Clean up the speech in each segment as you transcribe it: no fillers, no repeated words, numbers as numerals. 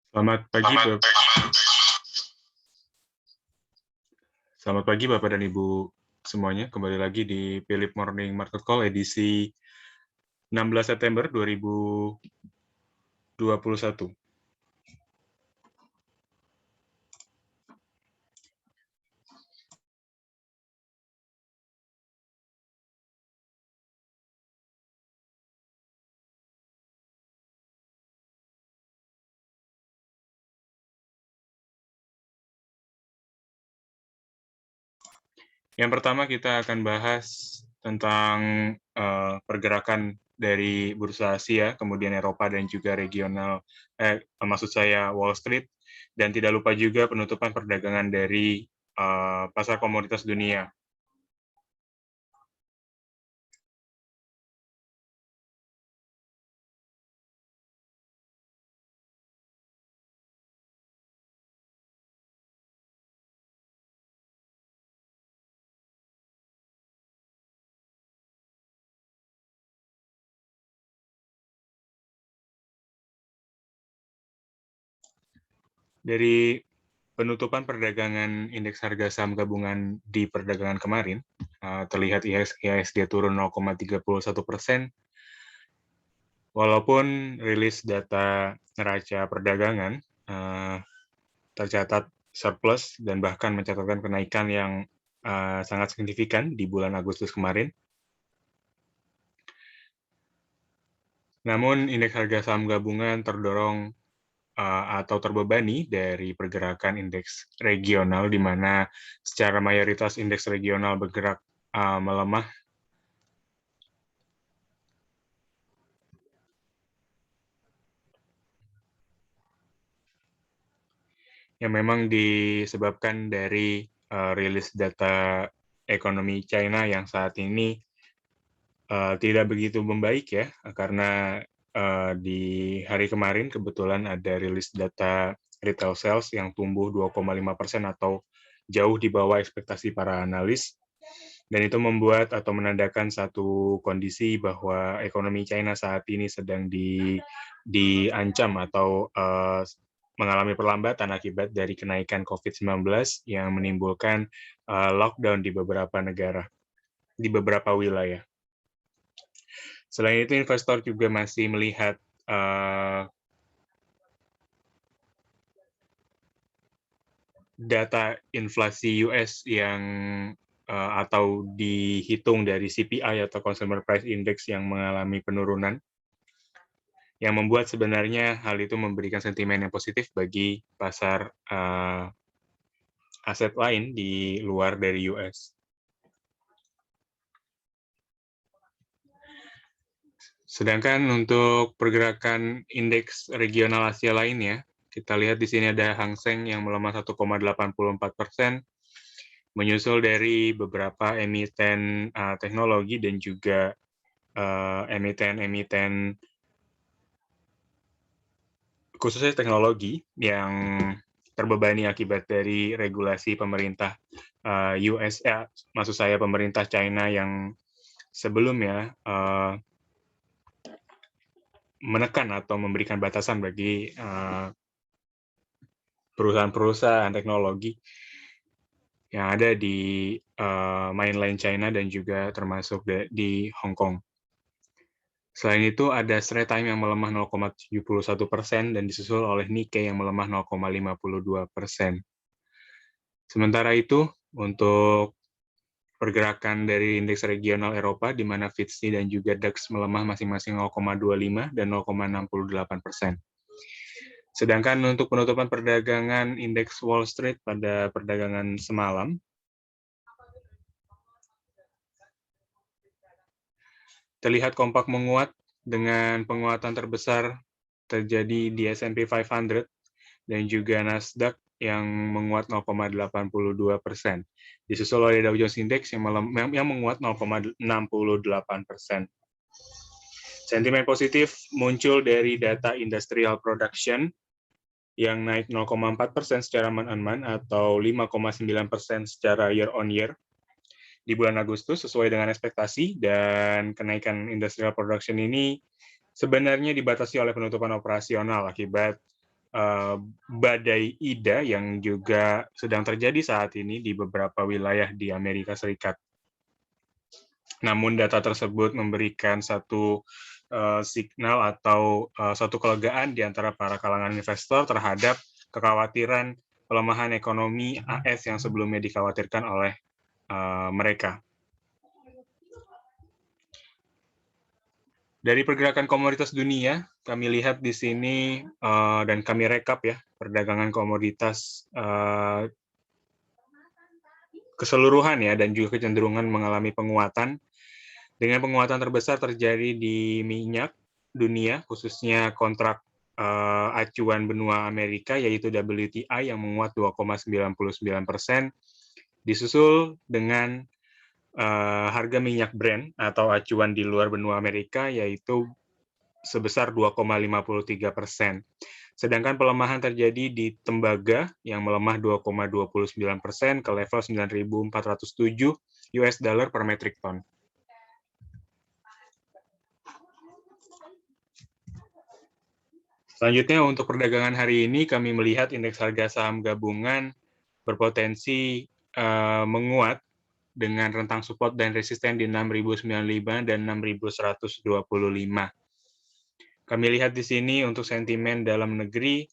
Selamat pagi, Selamat pagi Bapak dan Ibu semuanya. Kembali lagi di Philip Morning Market Call edisi 16 September 2021. Yang pertama kita akan bahas tentang pergerakan dari bursa Asia, kemudian Eropa dan juga regional, maksud saya Wall Street, dan tidak lupa juga penutupan perdagangan dari pasar komoditas dunia. Dari penutupan perdagangan indeks harga saham gabungan di perdagangan kemarin, terlihat IHSG turun 0,31%, walaupun rilis data neraca perdagangan tercatat surplus dan bahkan mencatatkan kenaikan yang sangat signifikan di bulan Agustus kemarin. Namun indeks harga saham gabungan terdorong atau terbebani dari pergerakan indeks regional, di mana secara mayoritas indeks regional bergerak melemah. Yang memang disebabkan dari rilis data ekonomi China yang saat ini tidak begitu membaik ya, karena di hari kemarin kebetulan ada rilis data retail sales yang tumbuh 2,5% atau jauh di bawah ekspektasi para analis. Dan itu membuat atau menandakan satu kondisi bahwa ekonomi China saat ini sedang diancam atau mengalami perlambatan akibat dari kenaikan COVID-19 yang menimbulkan lockdown di beberapa negara, di beberapa wilayah. Selain itu, investor juga masih melihat data inflasi US yang atau dihitung dari CPI atau Consumer Price Index yang mengalami penurunan, yang membuat sebenarnya hal itu memberikan sentimen yang positif bagi pasar aset lain di luar dari US. Sedangkan untuk pergerakan indeks regional Asia lainnya, kita lihat di sini ada Hang Seng yang melemah 1,84%, menyusul dari beberapa emiten teknologi dan juga emiten-emiten khususnya teknologi yang terbebani akibat dari regulasi pemerintah US, maksud saya pemerintah China yang sebelumnya menekan atau memberikan batasan bagi perusahaan-perusahaan teknologi yang ada di mainland China dan juga termasuk di Hong Kong. Selain itu, ada Straits Times yang melemah 0,71% dan disusul oleh Nikkei yang melemah 0,52%. Sementara itu, untuk pergerakan dari indeks regional Eropa, di mana FTSE dan juga DAX melemah masing-masing 0,25 dan 0,68%. Sedangkan untuk penutupan perdagangan indeks Wall Street pada perdagangan semalam, terlihat kompak menguat dengan penguatan terbesar terjadi di S&P 500 dan juga Nasdaq yang menguat 0,82%. Disusul oleh Dow Jones Index yang menguat 0,68%. Sentimen positif muncul dari data industrial production yang naik 0,4% secara month-on-month atau 5,9% secara year-on-year di bulan Agustus sesuai dengan ekspektasi, dan kenaikan industrial production ini sebenarnya dibatasi oleh penutupan operasional akibat badai Ida yang juga sedang terjadi saat ini di beberapa wilayah di Amerika Serikat. Namun data tersebut memberikan satu signal atau satu kelegaan di antara para kalangan investor terhadap kekhawatiran pelemahan ekonomi AS yang sebelumnya dikhawatirkan oleh mereka. Dari pergerakan komoditas dunia, kami lihat di sini dan kami rekap ya perdagangan komoditas keseluruhan ya dan juga kecenderungan mengalami penguatan. Dengan penguatan terbesar terjadi di minyak dunia, khususnya kontrak acuan benua Amerika yaitu WTI yang menguat 2,99%, disusul dengan harga minyak Brent atau acuan di luar benua Amerika yaitu sebesar 2,53%. Sedangkan pelemahan terjadi di tembaga yang melemah 2,29% ke level 9.407 US dollar per metric ton. Selanjutnya untuk perdagangan hari ini kami melihat indeks harga saham gabungan berpotensi menguat dengan rentang support dan resisten di 6.095 dan 6.125. Kami lihat di sini untuk sentimen dalam negeri,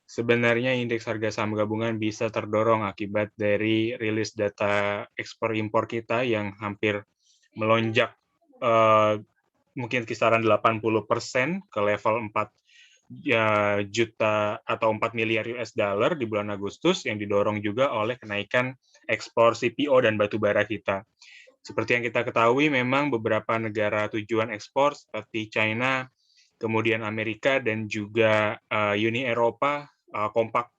sebenarnya indeks harga saham gabungan bisa terdorong akibat dari rilis data ekspor-impor kita yang hampir melonjak mungkin kisaran 80% ke level 4 juta atau 4 miliar US dollar di bulan Agustus yang didorong juga oleh kenaikan ekspor CPO dan batu bara kita. Seperti yang kita ketahui, memang beberapa negara tujuan ekspor seperti China, kemudian Amerika, dan juga Uni Eropa kompak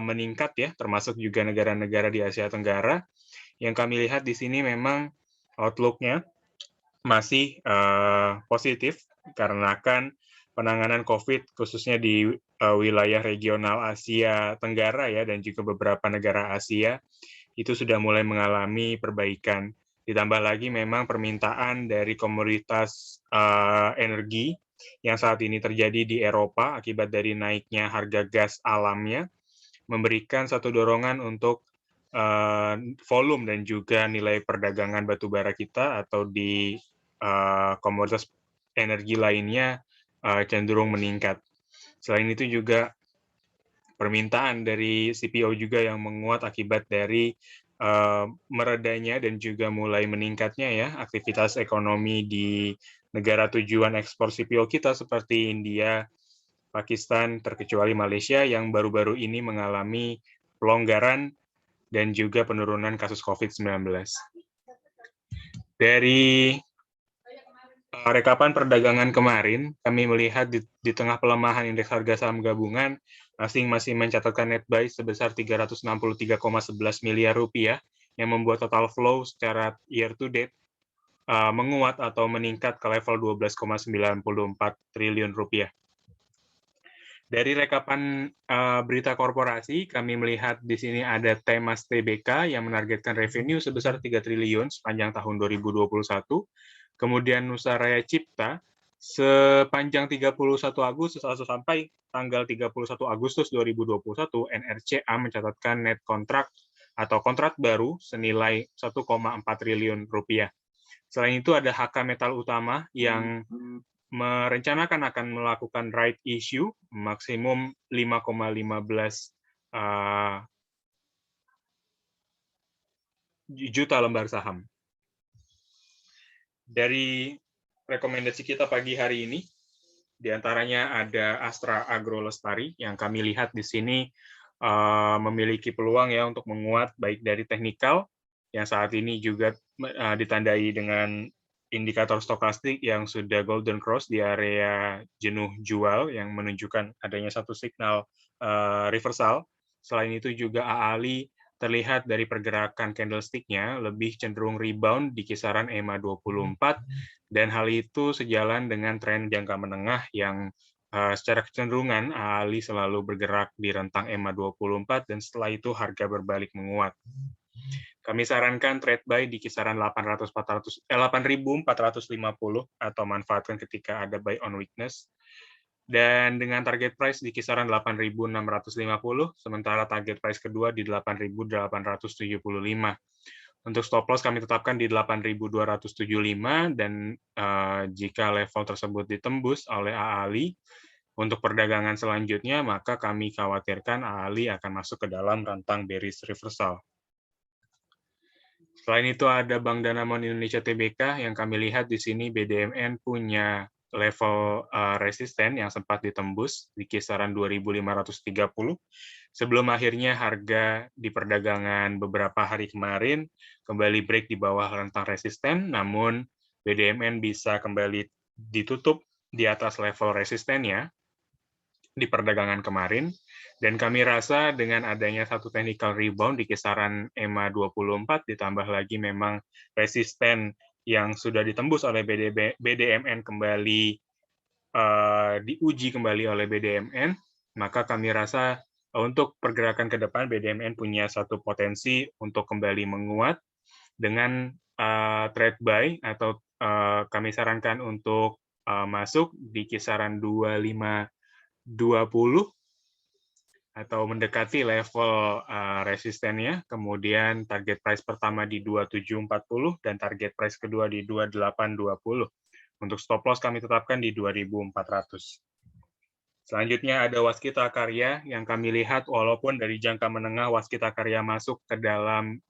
meningkat ya, termasuk juga negara-negara di Asia Tenggara. Yang kami lihat di sini memang outlook-nya masih positif karena kan penanganan COVID khususnya di wilayah regional Asia Tenggara ya dan juga beberapa negara Asia itu sudah mulai mengalami perbaikan. Ditambah lagi memang permintaan dari komoditas energi yang saat ini terjadi di Eropa akibat dari naiknya harga gas alamnya memberikan satu dorongan untuk volume dan juga nilai perdagangan batubara kita atau di komoditas energi lainnya cenderung meningkat. Selain itu juga permintaan dari CPO juga yang menguat akibat dari meredanya dan juga mulai meningkatnya ya aktivitas ekonomi di negara tujuan ekspor CPO kita seperti India, Pakistan, terkecuali Malaysia yang baru-baru ini mengalami pelonggaran dan juga penurunan kasus COVID-19. Dari rekapan perdagangan kemarin, kami melihat di tengah pelemahan indeks harga saham gabungan, masing-masing mencatatkan net buy sebesar 363,11 miliar rupiah, yang membuat total flow secara year to date menguat atau meningkat ke level 12,94 triliun rupiah. Dari rekapan berita korporasi, kami melihat di sini ada Temas Tbk yang menargetkan revenue sebesar 3 triliun sepanjang tahun 2021. Kemudian Nusaraya Cipta sepanjang 31 Agustus atau sampai tanggal 31 Agustus 2021, NRCA mencatatkan net kontrak atau kontrak baru senilai 1,4 triliun rupiah. Selain itu ada HK Metal Utama yang merencanakan akan melakukan right issue maksimum 5,15 juta lembar saham. Dari rekomendasi kita pagi hari ini, diantaranya ada Astra Agro Lestari yang kami lihat di sini memiliki peluang ya untuk menguat baik dari teknikal yang saat ini juga ditandai dengan indikator stokastik yang sudah golden cross di area jenuh jual yang menunjukkan adanya satu signal reversal. Selain itu juga AALI terlihat dari pergerakan candlestick-nya lebih cenderung rebound di kisaran EMA 24 dan hal itu sejalan dengan tren jangka menengah yang secara kecenderungan AALI selalu bergerak di rentang EMA 24 dan setelah itu harga berbalik menguat. Kami sarankan trade buy di kisaran 8.450 atau manfaatkan ketika ada buy on weakness. Dan dengan target price di kisaran 8.650, sementara target price kedua di 8.875. Untuk stop loss kami tetapkan di 8.275 dan jika level tersebut ditembus oleh AALI, untuk perdagangan selanjutnya maka kami khawatirkan AALI akan masuk ke dalam rentang bearish reversal. Selain itu ada Bank Danamon Indonesia Tbk yang kami lihat di sini BDMN punya level resisten yang sempat ditembus di kisaran 2.530 sebelum akhirnya harga di perdagangan beberapa hari kemarin kembali break di bawah rentang resisten, namun BDMN bisa kembali ditutup di atas level resistennya di perdagangan kemarin, dan kami rasa dengan adanya satu technical rebound di kisaran EMA 24, ditambah lagi memang resisten yang sudah ditembus oleh BDMN kembali diuji kembali oleh BDMN, maka kami rasa untuk pergerakan ke depan BDMN punya satu potensi untuk kembali menguat dengan trade buy atau kami sarankan untuk masuk di kisaran 25.20 atau mendekati level resistennya, kemudian target price pertama di 2740 dan target price kedua di 2820. Untuk stop loss kami tetapkan di 2.400. Selanjutnya ada Waskita Karya yang kami lihat walaupun dari jangka menengah Waskita Karya masuk ke dalam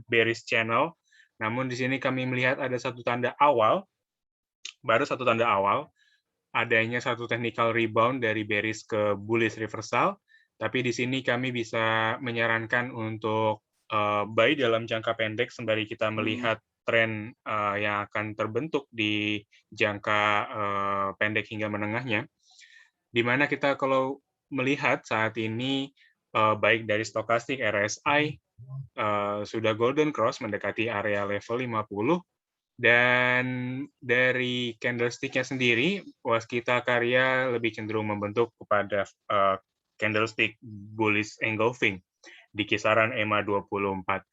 bearish channel, namun di sini kami melihat ada satu tanda awal, baru satu tanda awal, adanya satu technical rebound dari bearish ke bullish reversal, tapi di sini kami bisa menyarankan untuk buy dalam jangka pendek sembari kita melihat tren yang akan terbentuk di jangka pendek hingga menengahnya, di mana kita kalau melihat saat ini baik dari stokastik RSI sudah golden cross mendekati area level 50, dan dari candlestick-nya sendiri, Waskita Karya lebih cenderung membentuk kepada candlestick bullish engulfing di kisaran EMA 24.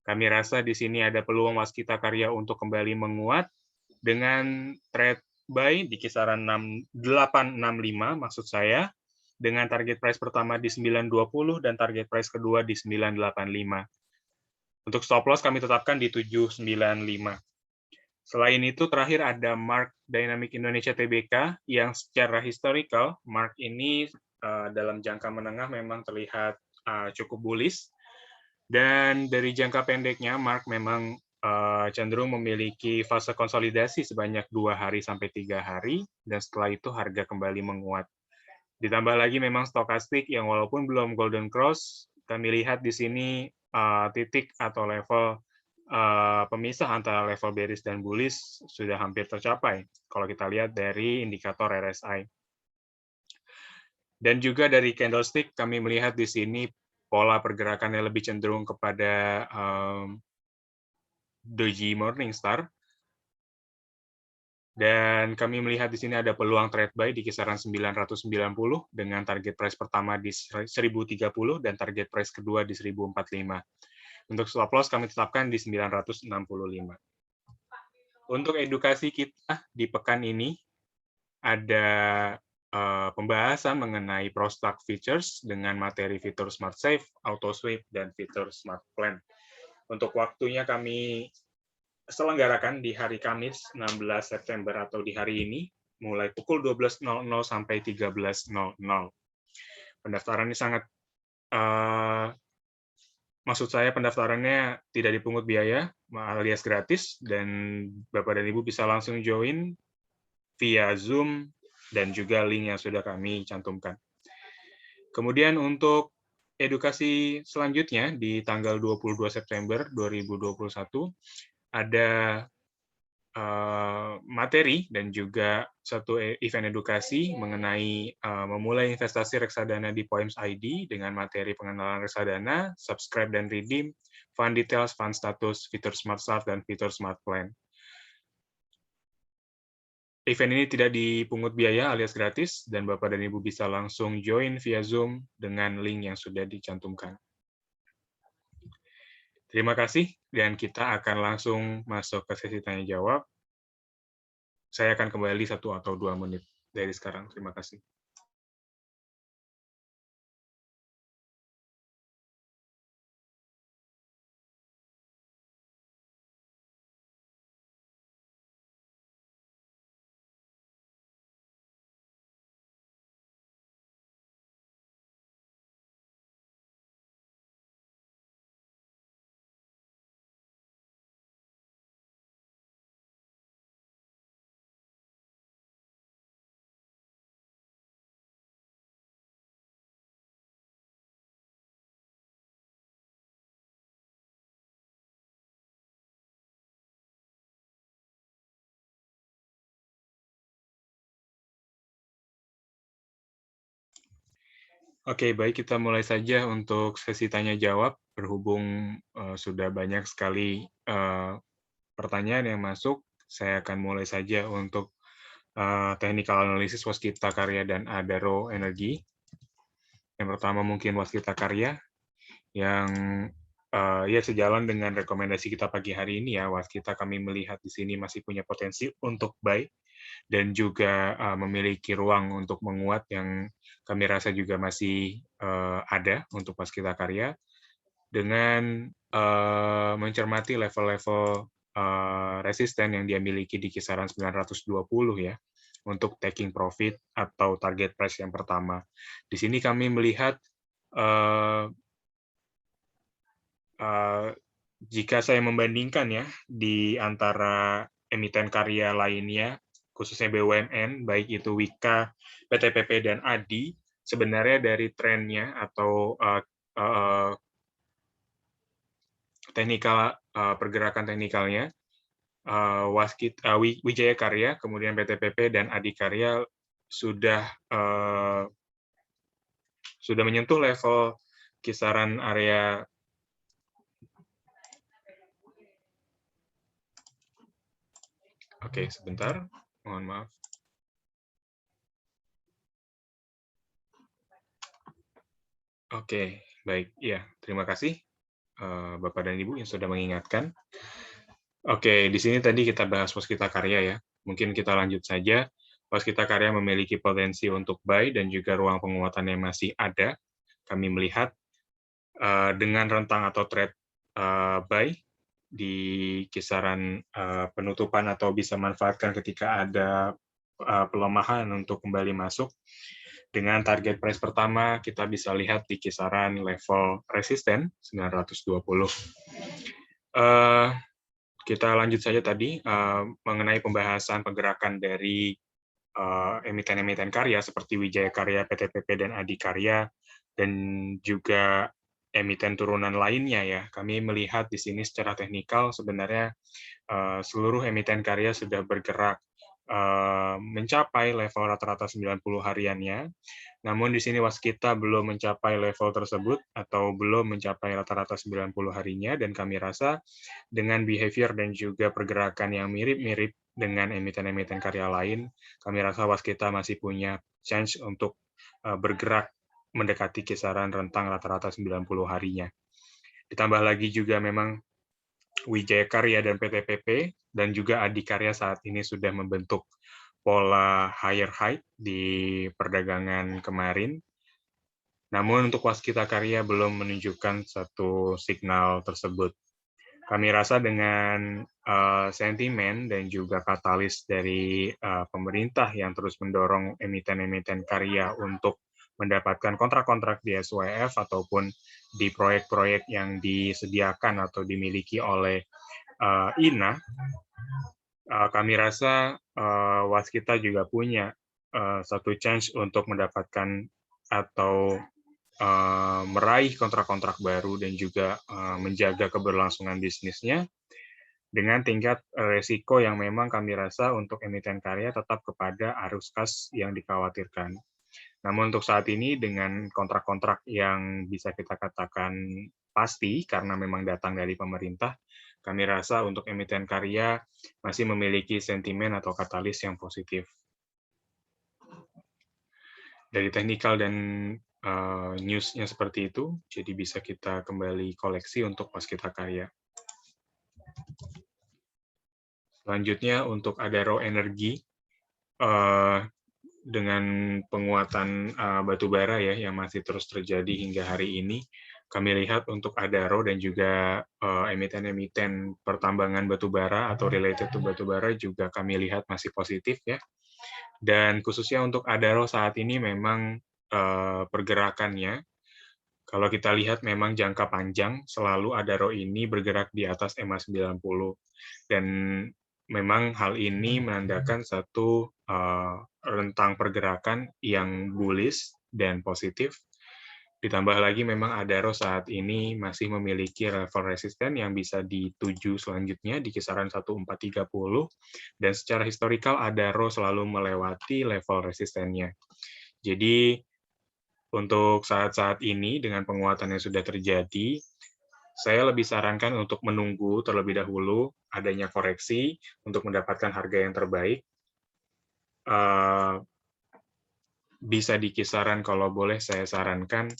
Kami rasa di sini ada peluang Waskita Karya untuk kembali menguat dengan trade buy di kisaran 865 maksud saya, dengan target price pertama di 920 dan target price kedua di 985. Untuk stop loss kami tetapkan di 795. Selain itu, terakhir ada Mark Dynamic Indonesia Tbk yang secara historical, Mark ini dalam jangka menengah memang terlihat cukup bullish, dan dari jangka pendeknya, Mark memang cenderung memiliki fase konsolidasi sebanyak 2 hari sampai 3 hari, dan setelah itu harga kembali menguat. Ditambah lagi memang stokastik yang walaupun belum golden cross, kami lihat di sini titik atau level pemisah antara level bearish dan bullish sudah hampir tercapai kalau kita lihat dari indikator RSI. Dan juga dari candlestick kami melihat di sini pola pergerakannya lebih cenderung kepada doji Morningstar. Dan kami melihat di sini ada peluang trade buy di kisaran 990 dengan target price pertama di 1030 dan target price kedua di 1045. Untuk stop loss kami tetapkan di 965. Untuk edukasi kita di pekan ini ada pembahasan mengenai Prostock Features dengan materi fitur Smart Save, Auto Sweep, dan fitur Smart Plan. Untuk waktunya kami selenggarakan di hari Kamis 16 September atau di hari ini, mulai pukul 12.00 sampai 13.00. Pendaftarannya sangat maksud saya pendaftarannya tidak dipungut biaya alias gratis, dan Bapak dan Ibu bisa langsung join via Zoom dan juga link yang sudah kami cantumkan. Kemudian untuk edukasi selanjutnya di tanggal 22 September 2021 ada materi dan juga satu event edukasi mengenai memulai investasi reksadana di Poems ID dengan materi pengenalan reksadana, subscribe dan redeem, fund details, fund status, fitur Smart Start, dan fitur Smart Plan. Event ini tidak dipungut biaya alias gratis, dan Bapak dan Ibu bisa langsung join via Zoom dengan link yang sudah dicantumkan. Terima kasih, dan kita akan langsung masuk ke sesi tanya-jawab. Saya akan kembali 1 atau 2 menit. dari sekarang. Terima kasih. Oke, baik, kita mulai saja untuk sesi tanya jawab. Berhubung sudah banyak sekali pertanyaan yang masuk, saya akan mulai saja untuk technical analisis waskita karya dan Adaro Energi. Yang pertama mungkin waskita karya, yang ya sejalan dengan rekomendasi kita pagi hari ini ya, waskita kami melihat di sini masih punya potensi untuk buy dan juga memiliki ruang untuk menguat yang kami rasa juga masih ada untuk waskita karya dengan mencermati level-level resisten yang dia miliki di kisaran 920 ya untuk taking profit atau target price yang pertama. Di sini kami melihat jika saya membandingkan ya di antara emiten karya lainnya, khususnya BUMN, baik itu Wika, PTPP, dan ADI, sebenarnya dari trennya atau pergerakan teknikalnya, Wijaya Karya, kemudian PTPP, dan ADI Karya sudah menyentuh level kisaran area. Oke, sebentar, mohon maaf. Oke, baik. Ya, terima kasih Bapak dan Ibu yang sudah mengingatkan. Oke, di sini tadi kita bahas waskita karya ya. Mungkin kita lanjut saja. Waskita karya memiliki potensi untuk buy dan juga ruang penguatan yang masih ada. Kami melihat dengan rentang atau trade buy di kisaran penutupan atau bisa manfaatkan ketika ada pelemahan untuk kembali masuk. Dengan target price pertama, kita bisa lihat di kisaran level resisten 920. Kita lanjut saja tadi mengenai pembahasan pergerakan dari emiten-emiten karya seperti Wijaya Karya, PTPP, dan Adi Karya, dan juga emiten turunan lainnya ya. Kami melihat di sini secara teknikal sebenarnya seluruh emiten karya sudah bergerak mencapai level rata-rata 90 hariannya. Namun di sini waskita belum mencapai level tersebut atau belum mencapai rata-rata 90 harinya, dan kami rasa dengan behavior dan juga pergerakan yang mirip-mirip dengan emiten-emiten karya lain, kami rasa waskita masih punya chance untuk bergerak mendekati kisaran rentang rata-rata 90 harinya. Ditambah lagi juga memang Wijaya Karya dan PTPP dan juga Adikarya saat ini sudah membentuk pola higher high di perdagangan kemarin. Namun untuk waskita karya belum menunjukkan satu signal tersebut. Kami rasa dengan sentimen dan juga katalis dari pemerintah yang terus mendorong emiten-emiten karya untuk mendapatkan kontrak-kontrak di SYF ataupun di proyek-proyek yang disediakan atau dimiliki oleh INA, kami rasa waskita juga punya satu chance untuk mendapatkan atau meraih kontrak-kontrak baru dan juga menjaga keberlangsungan bisnisnya dengan tingkat resiko yang memang kami rasa untuk emiten karya tetap kepada arus kas yang dikhawatirkan. Namun untuk saat ini dengan kontrak-kontrak yang bisa kita katakan pasti karena memang datang dari pemerintah, kami rasa untuk emiten karya masih memiliki sentimen atau katalis yang positif. Dari teknikal dan news-nya seperti itu, jadi bisa kita kembali koleksi untuk waskita karya. Selanjutnya untuk Adaro Energi, dengan penguatan batu bara ya yang masih terus terjadi hingga hari ini, kami lihat untuk Adaro dan juga emiten-emiten pertambangan batu bara atau related to batu bara juga kami lihat masih positif ya. Dan khususnya untuk Adaro saat ini memang pergerakannya, kalau kita lihat memang jangka panjang selalu Adaro ini bergerak di atas EMA 90. Dan memang hal ini menandakan satu rentang pergerakan yang bullish dan positif. Ditambah lagi memang Adaro saat ini masih memiliki level resisten yang bisa dituju selanjutnya di kisaran 1430, dan secara historikal Adaro selalu melewati level resistennya. Jadi untuk saat-saat ini dengan penguatan yang sudah terjadi, saya lebih sarankan untuk menunggu terlebih dahulu adanya koreksi untuk mendapatkan harga yang terbaik. Bisa di kisaran, kalau boleh saya sarankan,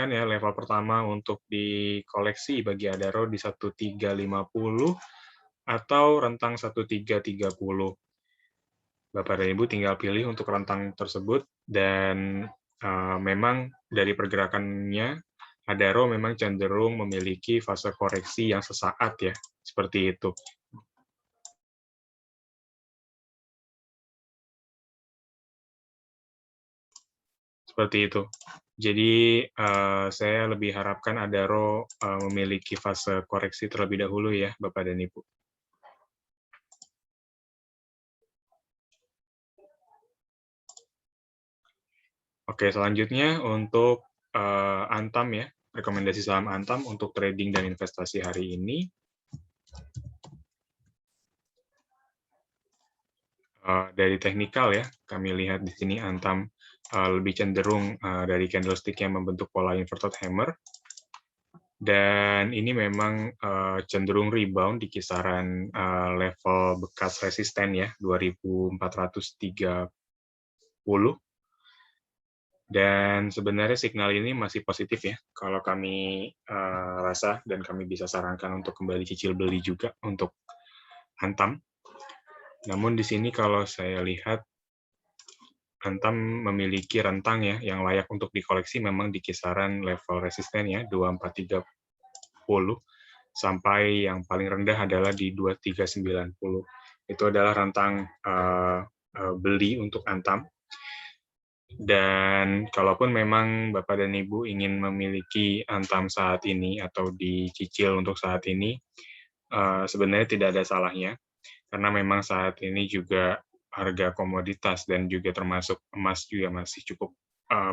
ya level pertama untuk di koleksi bagi Adaro di 1350 atau rentang 1330. Bapak dan Ibu tinggal pilih untuk rentang tersebut, dan memang dari pergerakannya Adaro memang cenderung memiliki fase koreksi yang sesaat ya, seperti itu. Seperti itu. Jadi saya lebih harapkan Adaro memiliki fase koreksi terlebih dahulu ya, Bapak dan Ibu. Oke, selanjutnya untuk Antam ya, rekomendasi saham Antam untuk trading dan investasi hari ini. Dari teknikal ya, kami lihat di sini Antam lebih cenderung dari candlestick yang membentuk pola inverted hammer, dan ini memang cenderung rebound di kisaran level bekas resisten ya, 2430. Dan sebenarnya signal ini masih positif ya, kalau kami rasa, dan kami bisa sarankan untuk kembali cicil beli juga untuk Antam. Namun di sini kalau saya lihat Antam memiliki rentang ya yang layak untuk dikoleksi memang di kisaran level resisten ya 2430, sampai yang paling rendah adalah di 2390. Itu adalah rentang beli untuk Antam. Dan kalaupun memang Bapak dan Ibu ingin memiliki Antam saat ini atau dicicil untuk saat ini, sebenarnya tidak ada salahnya, karena memang saat ini juga harga komoditas dan juga termasuk emas juga masih cukup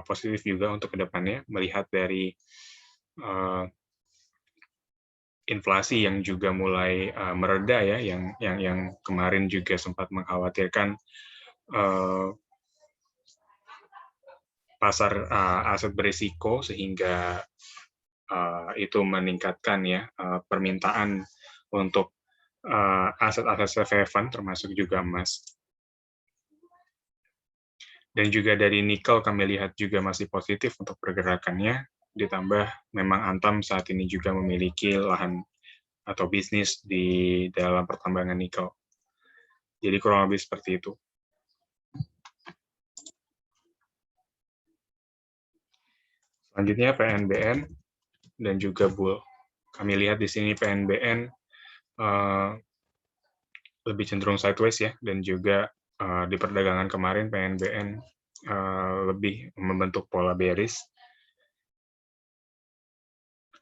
positif juga untuk kedepannya, melihat dari inflasi yang juga mulai mereda ya, yang kemarin juga sempat mengkhawatirkan pasar aset berisiko, sehingga itu meningkatkan ya permintaan untuk aset-aset safe haven termasuk juga emas. Dan juga dari nikel kami lihat juga masih positif untuk pergerakannya, ditambah memang Antam saat ini juga memiliki lahan atau bisnis di dalam pertambangan nikel. Jadi kurang lebih seperti itu. Selanjutnya PNBN dan juga Bull. Kami lihat di sini PNBN lebih cenderung sideways ya, dan juga di perdagangan kemarin PNBN lebih membentuk pola bearish.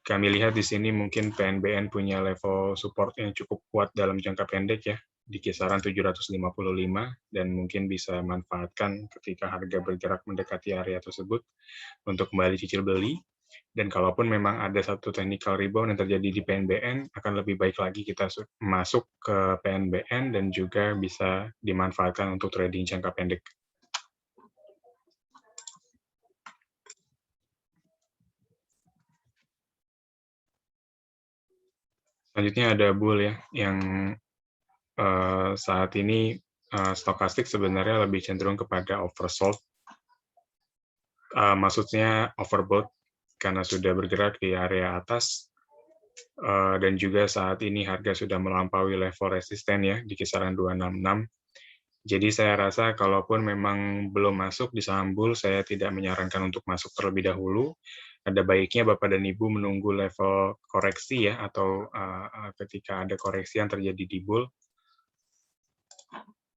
Kami lihat di sini mungkin PNBN punya level support yang cukup kuat dalam jangka pendek ya, di kisaran 755, dan mungkin bisa manfaatkan ketika harga bergerak mendekati area tersebut untuk kembali cicil beli. Dan kalaupun memang ada satu technical rebound yang terjadi di PNBN, akan lebih baik lagi kita masuk ke PNBN dan juga bisa dimanfaatkan untuk trading jangka pendek. Selanjutnya ada Bull ya, yang saat ini stokastik sebenarnya lebih cenderung kepada oversold. maksudnya overbought karena sudah bergerak di area atas, dan juga saat ini harga sudah melampaui level resisten ya di kisaran 266. Jadi saya rasa kalaupun memang belum masuk di saham bull, saya tidak menyarankan untuk masuk terlebih dahulu. Ada baiknya Bapak dan Ibu menunggu level koreksi ya, atau ketika ada koreksi yang terjadi di bull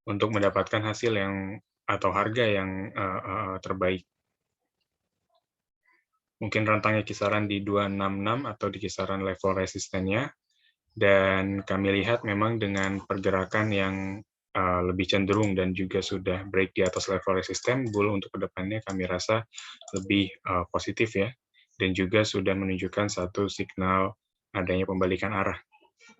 untuk mendapatkan hasil yang atau harga yang terbaik. Mungkin rentangnya kisaran di 266 atau di kisaran level resistennya. Dan kami lihat memang dengan pergerakan yang lebih cenderung dan juga sudah break di atas level resisten, bull untuk kedepannya kami rasa lebih positif ya, dan juga sudah menunjukkan satu signal adanya pembalikan arah.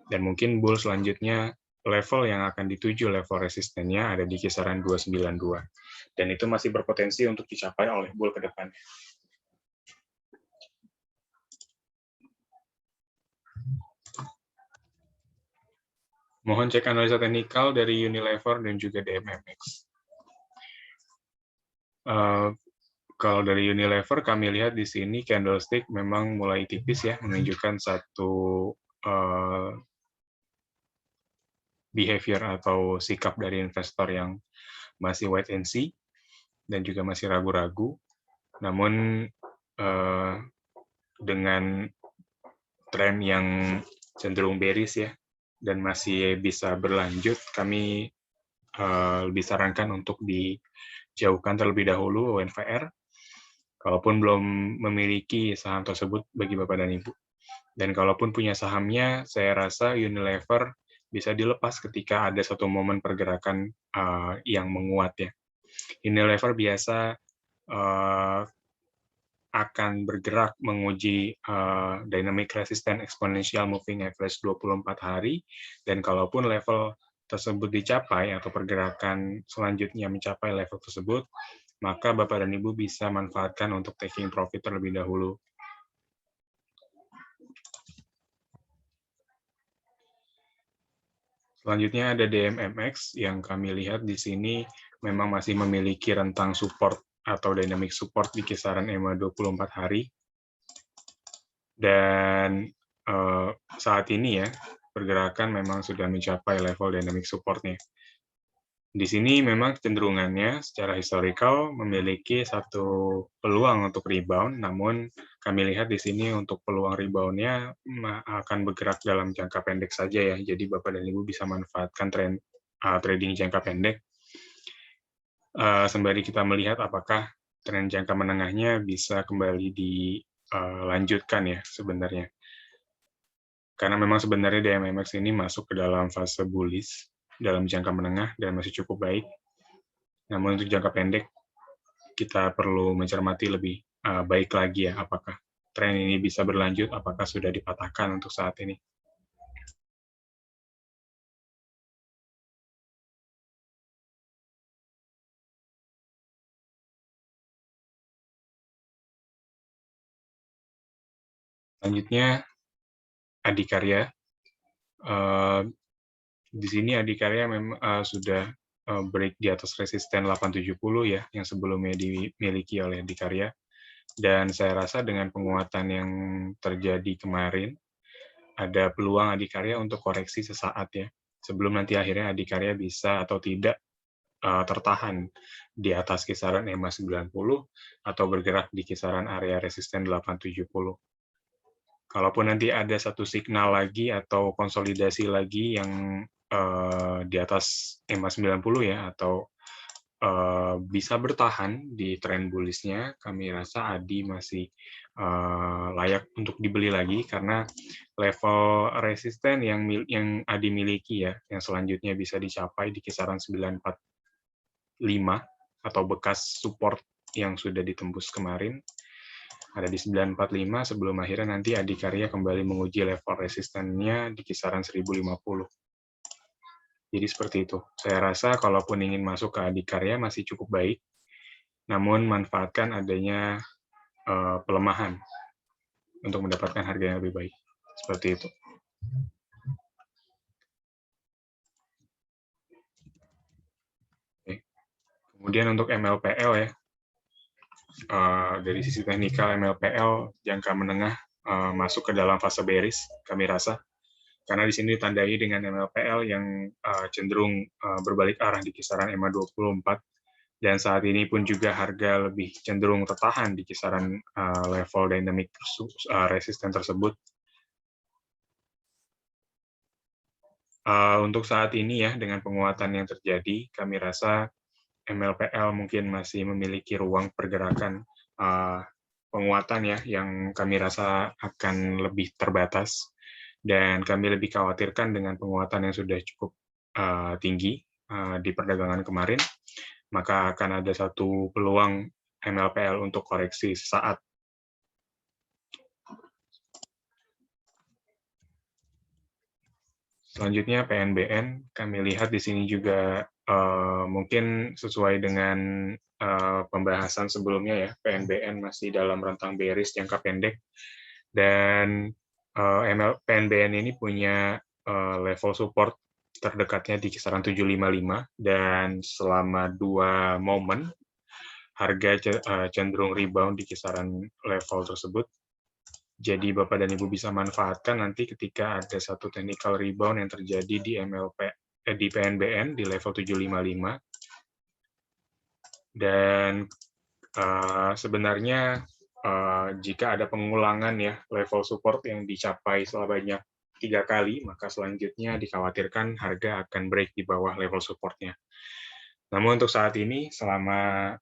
Dan mungkin bull selanjutnya level yang akan dituju level resistennya ada di kisaran 292. Dan itu masih berpotensi untuk dicapai oleh bull ke depannya. Mohon cek analisa teknikal dari Unilever dan juga DMMX. Kalau dari Unilever, kami lihat di sini candlestick memang mulai tipis ya, menunjukkan satu behavior atau sikap dari investor yang masih wait and see dan juga masih ragu-ragu. Namun dengan tren yang cenderung bearish ya, dan masih bisa berlanjut, kami lebih sarankan untuk dijauhkan terlebih dahulu UNVR, kalaupun belum memiliki saham tersebut bagi Bapak dan Ibu. Dan kalaupun punya sahamnya, saya rasa Unilever bisa dilepas ketika ada satu momen pergerakan yang menguat ya. Unilever biasa akan bergerak menguji dynamic resistance exponential moving average 24 hari, dan kalaupun level tersebut dicapai atau pergerakan selanjutnya mencapai level tersebut, maka Bapak dan Ibu bisa manfaatkan untuk taking profit terlebih dahulu. Selanjutnya ada DMMX yang kami lihat di sini memang masih memiliki rentang support atau dynamic support di kisaran EMA 24 hari. Dan saat ini ya, pergerakan memang sudah mencapai level dynamic support-nya. Di sini memang cenderungannya secara historical memiliki satu peluang untuk rebound, namun kami lihat di sini untuk peluang rebound-nya akan bergerak dalam jangka pendek saja ya. Jadi Bapak dan Ibu bisa manfaatkan tren trading jangka pendek sembari kita melihat apakah tren jangka menengahnya bisa kembali dilanjutkan ya sebenarnya. Karena memang sebenarnya DMMX ini masuk ke dalam fase bullish dalam jangka menengah dan masih cukup baik. Namun untuk jangka pendek, kita perlu mencermati lebih baik lagi ya, apakah tren ini bisa berlanjut, apakah sudah dipatahkan untuk saat ini. Selanjutnya, Adikarya. Di sini Adikarya memang sudah break di atas resisten 870 ya, yang sebelumnya dimiliki oleh Adikarya. Dan saya rasa dengan penguatan yang terjadi kemarin, ada peluang Adikarya untuk koreksi sesaat ya, sebelum nanti akhirnya Adikarya bisa atau tidak tertahan di atas kisaran EMA 90 atau bergerak di kisaran area resisten 870. Kalaupun nanti ada satu signal lagi atau konsolidasi lagi yang di atas EMA 90 ya, atau bisa bertahan di tren bullish-nya, kami rasa ADI masih layak untuk dibeli lagi karena level resisten yang ADI miliki ya, yang selanjutnya bisa dicapai di kisaran 945 atau bekas support yang sudah ditembus kemarin ada di 945 sebelum akhirnya nanti Adikarya kembali menguji level resistennya di kisaran 1050. Jadi seperti itu. Saya rasa kalaupun ingin masuk ke Adikarya masih cukup baik, namun manfaatkan adanya pelemahan untuk mendapatkan harga yang lebih baik. Seperti itu. Oke. Kemudian untuk MLPL ya. dari sisi teknikal MLPL jangka menengah masuk ke dalam fase bearish, kami rasa. Karena di sini ditandai dengan MLPL yang cenderung berbalik arah di kisaran EMA 24, dan saat ini pun juga harga lebih cenderung tertahan di kisaran level dynamic resisten tersebut. Untuk saat ini ya, dengan penguatan yang terjadi, kami rasa MLPL mungkin masih memiliki ruang pergerakan penguatan ya, yang kami rasa akan lebih terbatas, dan kami lebih khawatirkan dengan penguatan yang sudah cukup tinggi di perdagangan kemarin, maka akan ada satu peluang MLPL untuk koreksi sesaat. Selanjutnya PNBN, kami lihat di sini juga mungkin sesuai dengan pembahasan sebelumnya ya, PNBN masih dalam rentang bearish jangka pendek, dan PNBN ini punya level support terdekatnya di kisaran 755, dan selama 2 momen harga cenderung rebound di kisaran level tersebut. Jadi Bapak dan Ibu bisa manfaatkan nanti ketika ada satu technical rebound yang terjadi di di PNBN di level 755. Dan sebenarnya jika ada pengulangan ya level support yang dicapai sebanyak 3 kali, maka selanjutnya dikhawatirkan harga akan break di bawah level supportnya. Namun untuk saat ini, selama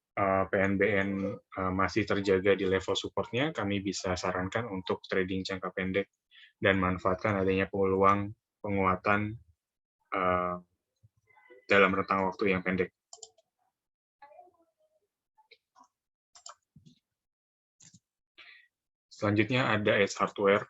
PNBN masih terjaga di level supportnya, kami bisa sarankan untuk trading jangka pendek dan manfaatkan adanya peluang penguatan dalam rentang waktu yang pendek. Selanjutnya ada S Hardware.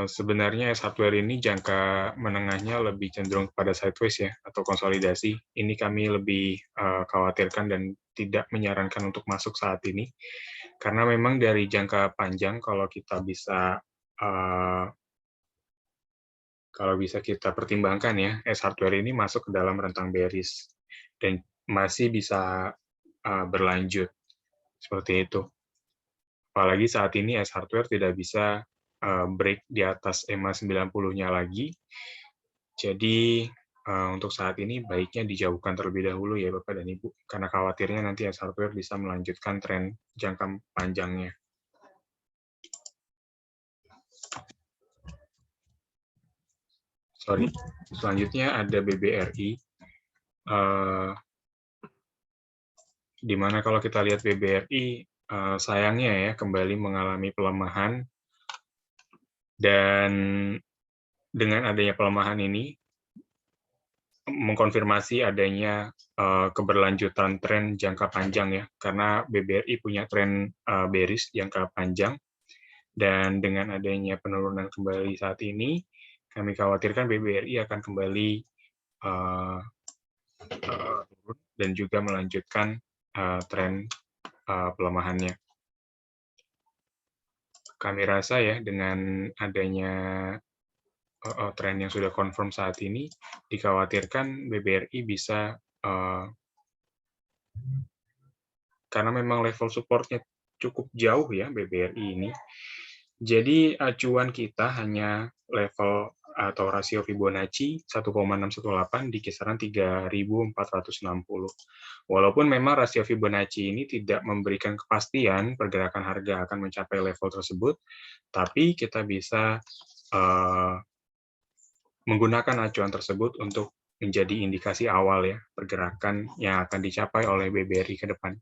Sebenarnya S Hardware ini jangka menengahnya lebih cenderung kepada sideways ya, atau konsolidasi. Ini kami lebih khawatirkan dan tidak menyarankan untuk masuk saat ini, karena memang dari jangka panjang kalau bisa kita pertimbangkan ya, S Hardware ini masuk ke dalam rentang bearish dan masih bisa berlanjut seperti itu. Apalagi saat ini S Hardware tidak bisa break di atas EMA 90-nya lagi. Jadi untuk saat ini baiknya dijauhkan terlebih dahulu ya Bapak dan Ibu, karena khawatirnya nanti S Hardware bisa melanjutkan tren jangka panjangnya. Selanjutnya ada BBRI. Di mana kalau kita lihat BBRI, sayangnya ya kembali mengalami pelemahan, dan dengan adanya pelemahan ini mengkonfirmasi adanya keberlanjutan tren jangka panjang ya, karena BBRI punya tren bearish jangka panjang, dan dengan adanya penurunan kembali saat ini, kami khawatirkan BBRI akan kembali turun dan juga melanjutkan tren pelemahannya. Kami rasa ya dengan adanya tren yang sudah confirm saat ini, dikhawatirkan BBRI bisa, karena memang level supportnya cukup jauh ya BBRI ini, jadi acuan kita hanya level atau rasio Fibonacci 1,618 di kisaran 3.460. Walaupun memang rasio Fibonacci ini tidak memberikan kepastian pergerakan harga akan mencapai level tersebut, tapi kita bisa menggunakan acuan tersebut untuk menjadi indikasi awal ya pergerakan yang akan dicapai oleh BBRI ke depan.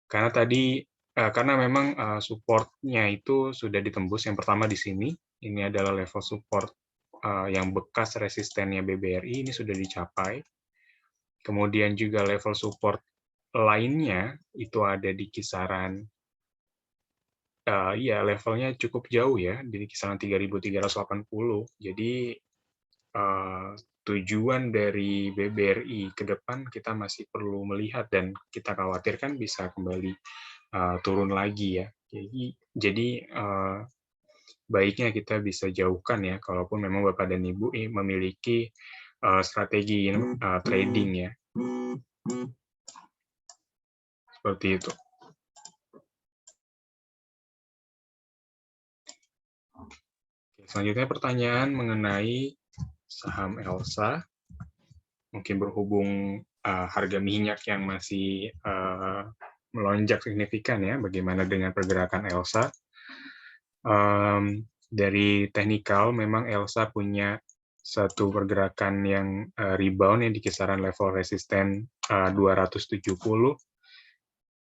Karena memang support-nya itu sudah ditembus. Yang pertama di sini, ini adalah level support yang bekas resistennya BBRI, ini sudah dicapai. Kemudian juga level support lainnya itu ada di kisaran, ya levelnya cukup jauh ya, di kisaran 3.380. Jadi tujuan dari BBRI ke depan kita masih perlu melihat, dan kita khawatirkan bisa kembali turun lagi ya. Jadi baiknya kita bisa jauhkan ya, kalaupun memang Bapak dan Ibu memiliki strategi trading ya. Seperti itu. Selanjutnya pertanyaan mengenai saham Elsa. Mungkin berhubung harga minyak yang masih melonjak signifikan ya, bagaimana dengan pergerakan Elsa. Dari teknikal, memang Elsa punya satu pergerakan yang rebound yang di kisaran level resisten 270,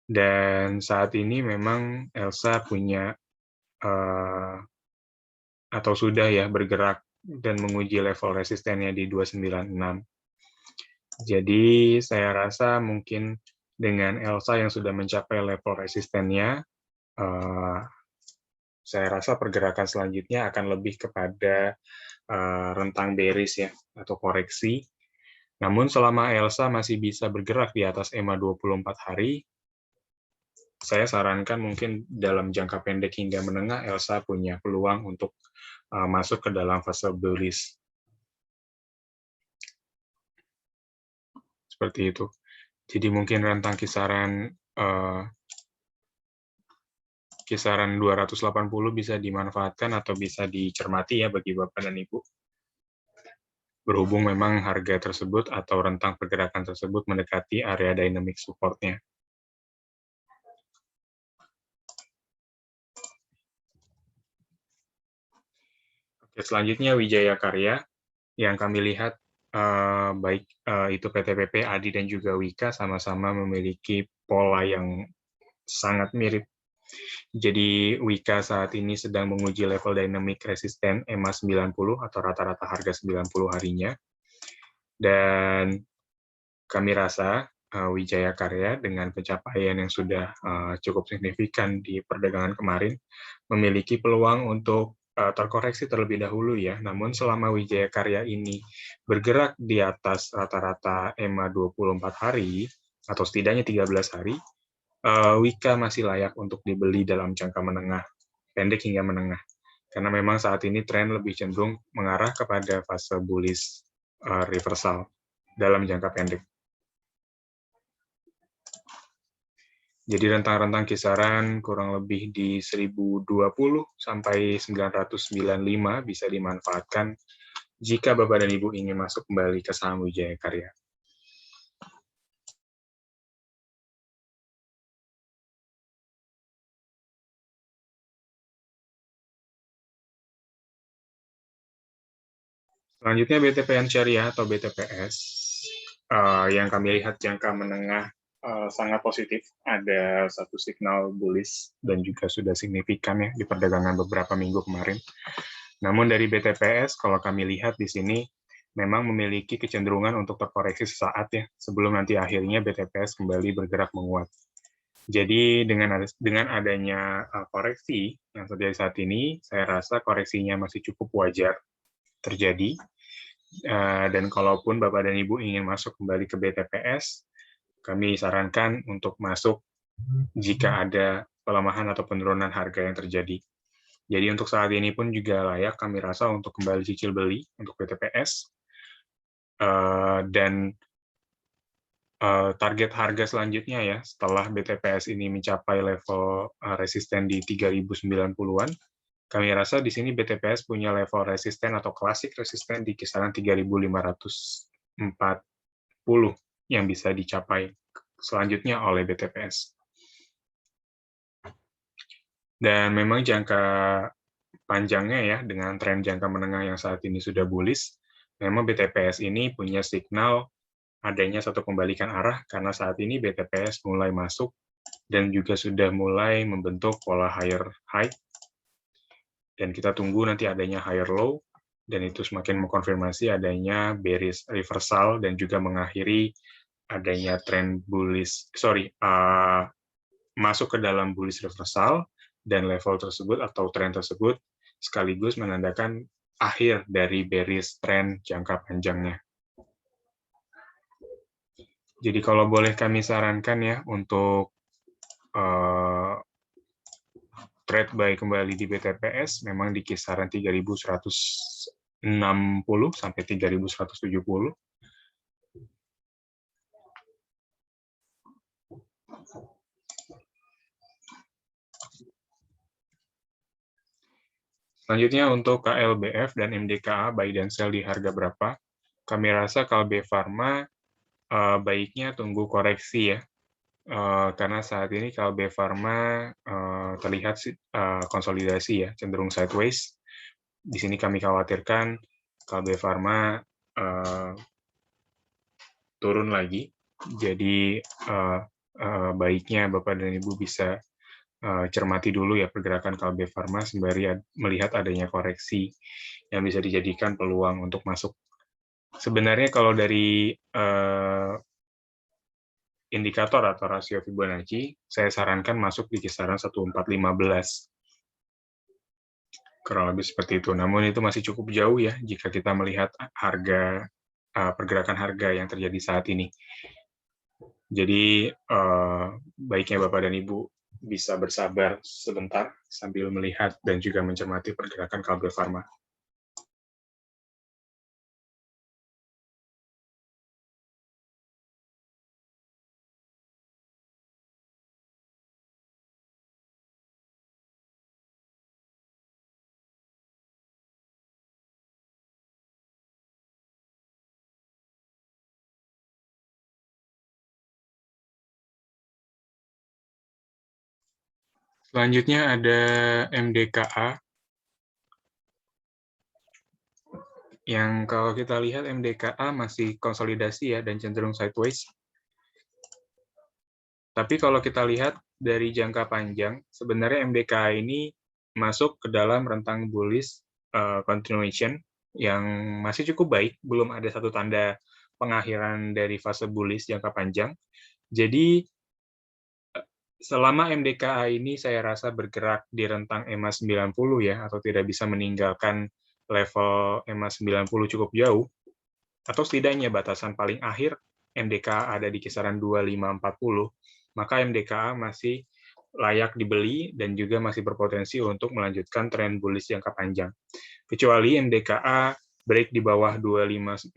dan saat ini memang Elsa punya atau sudah ya bergerak dan menguji level resistennya di 296. Jadi saya rasa mungkin dengan Elsa yang sudah mencapai level resistennya, saya rasa pergerakan selanjutnya akan lebih kepada rentang bearish ya, atau koreksi. Namun selama Elsa masih bisa bergerak di atas EMA 24 hari, saya sarankan mungkin dalam jangka pendek hingga menengah, Elsa punya peluang untuk masuk ke dalam fase bullish. Seperti itu. Jadi mungkin rentang kisaran 280 bisa dimanfaatkan atau bisa dicermati ya bagi Bapak dan Ibu. Berhubung memang harga tersebut atau rentang pergerakan tersebut mendekati area dynamic support-nya. Oke, selanjutnya Wijaya Karya, yang kami lihat baik itu PT PP, ADI, dan juga Wika sama-sama memiliki pola yang sangat mirip. Jadi Wika saat ini sedang menguji level dynamic resisten EMA 90 atau rata-rata harga 90 harinya. Dan kami rasa Wijaya Karya dengan pencapaian yang sudah cukup signifikan di perdagangan kemarin memiliki peluang untuk terkoreksi terlebih dahulu ya. Namun selama Wijaya Karya ini bergerak di atas rata-rata EMA 24 hari atau setidaknya 13 hari, Wika masih layak untuk dibeli dalam jangka menengah, pendek hingga menengah. Karena memang saat ini tren lebih cenderung mengarah kepada fase bullish reversal dalam jangka pendek. Jadi rentang-rentang kisaran kurang lebih di 1020 sampai 995 bisa dimanfaatkan jika Bapak dan Ibu ingin masuk kembali ke saham Wijaya Karya. Selanjutnya BTPN Syariah atau BTPS, yang kami lihat jangka menengah sangat positif. Ada satu signal bullish dan juga sudah signifikan ya di perdagangan beberapa minggu kemarin. Namun dari BTPS, kalau kami lihat di sini, memang memiliki kecenderungan untuk terkoreksi sesaat ya, sebelum nanti akhirnya BTPS kembali bergerak menguat. Jadi dengan adanya koreksi yang terjadi saat ini, saya rasa koreksinya masih cukup wajar terjadi. Dan kalaupun Bapak dan Ibu ingin masuk kembali ke BTPS, kami sarankan untuk masuk jika ada pelemahan atau penurunan harga yang terjadi. Jadi untuk saat ini pun juga layak kami rasa untuk kembali cicil beli untuk BTPS. Dan target harga selanjutnya ya, setelah BTPS ini mencapai level resisten di 3.090-an, kami rasa di sini BTPS punya level resisten atau klasik resisten di kisaran 3.540 yang bisa dicapai selanjutnya oleh BTPS. Dan memang jangka panjangnya ya, dengan tren jangka menengah yang saat ini sudah bullish, memang BTPS ini punya signal adanya satu pembalikan arah karena saat ini BTPS mulai masuk dan juga sudah mulai membentuk pola higher high, dan kita tunggu nanti adanya higher low, dan itu semakin mengkonfirmasi adanya bearish reversal dan juga mengakhiri adanya tren bullish, masuk ke dalam bullish reversal, dan level tersebut atau tren tersebut sekaligus menandakan akhir dari bearish trend jangka panjangnya. Jadi kalau boleh kami sarankan ya untuk trade buy kembali di BTPS memang di kisaran 3.160 sampai 3.170. Selanjutnya untuk KLBF dan MDKA, buy dan sell di harga berapa? Kami rasa KLB Pharma baiknya tunggu koreksi ya, karena saat ini KLB Pharma terlihat konsolidasi ya, cenderung sideways. Di sini kami khawatirkan KLB Pharma turun lagi, jadi baiknya Bapak dan Ibu bisa cermati dulu ya pergerakan KLB Pharma sembari melihat adanya koreksi yang bisa dijadikan peluang untuk masuk. Sebenarnya kalau dari indikator atau rasio Fibonacci, saya sarankan masuk di kisaran 1415. Kurang lebih seperti itu. Namun itu masih cukup jauh ya jika kita melihat harga pergerakan harga yang terjadi saat ini. Jadi baiknya Bapak dan Ibu bisa bersabar sebentar sambil melihat dan juga mencermati pergerakan KLB Pharma. Selanjutnya ada MDKA, yang kalau kita lihat MDKA masih konsolidasi ya dan cenderung sideways. Tapi kalau kita lihat dari jangka panjang, sebenarnya MDKA ini masuk ke dalam rentang bullish continuation yang masih cukup baik, belum ada satu tanda pengakhiran dari fase bullish jangka panjang. Jadi selama MDKA ini saya rasa bergerak di rentang EMA 90 ya, atau tidak bisa meninggalkan level EMA 90 cukup jauh, atau setidaknya batasan paling akhir MDKA ada di kisaran 2540, maka MDKA masih layak dibeli dan juga masih berpotensi untuk melanjutkan tren bullish jangka panjang. Kecuali MDKA break di bawah 2540,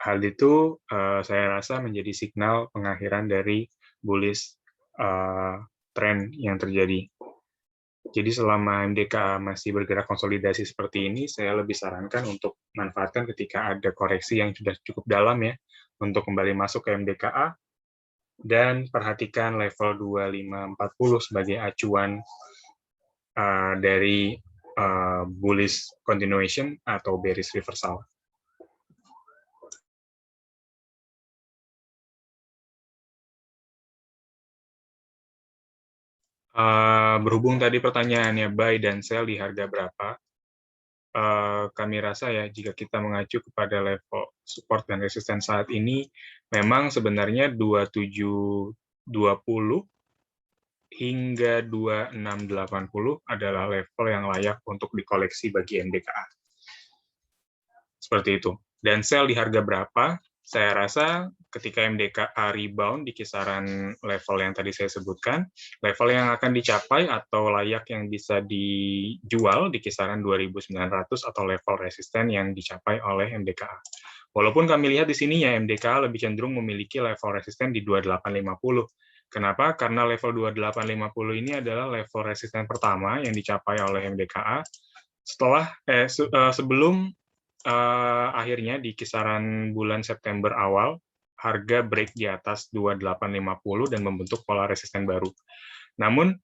hal itu saya rasa menjadi signal pengakhiran dari bullish tren yang terjadi. Jadi selama MDKA masih bergerak konsolidasi seperti ini, saya lebih sarankan untuk manfaatkan ketika ada koreksi yang sudah cukup dalam ya, untuk kembali masuk ke MDKA, dan perhatikan level 2540 sebagai acuan dari bullish continuation atau bearish reversal. Berhubung tadi pertanyaannya buy dan sell di harga berapa, kami rasa ya jika kita mengacu kepada level support dan resisten saat ini, memang sebenarnya 2720 hingga 2680 adalah level yang layak untuk dikoleksi bagi MDKA. Seperti itu. Dan sell di harga berapa? Saya rasa ketika MDKA rebound di kisaran level yang tadi saya sebutkan, level yang akan dicapai atau layak yang bisa dijual di kisaran 2.900 atau level resisten yang dicapai oleh MDKA. Walaupun kami lihat di sini ya MDKA lebih cenderung memiliki level resisten di 2850. Kenapa? Karena level 2850 ini adalah level resisten pertama yang dicapai oleh MDKA sebelum akhirnya di kisaran bulan September awal, harga break di atas 2850 dan membentuk pola resisten baru. Namun,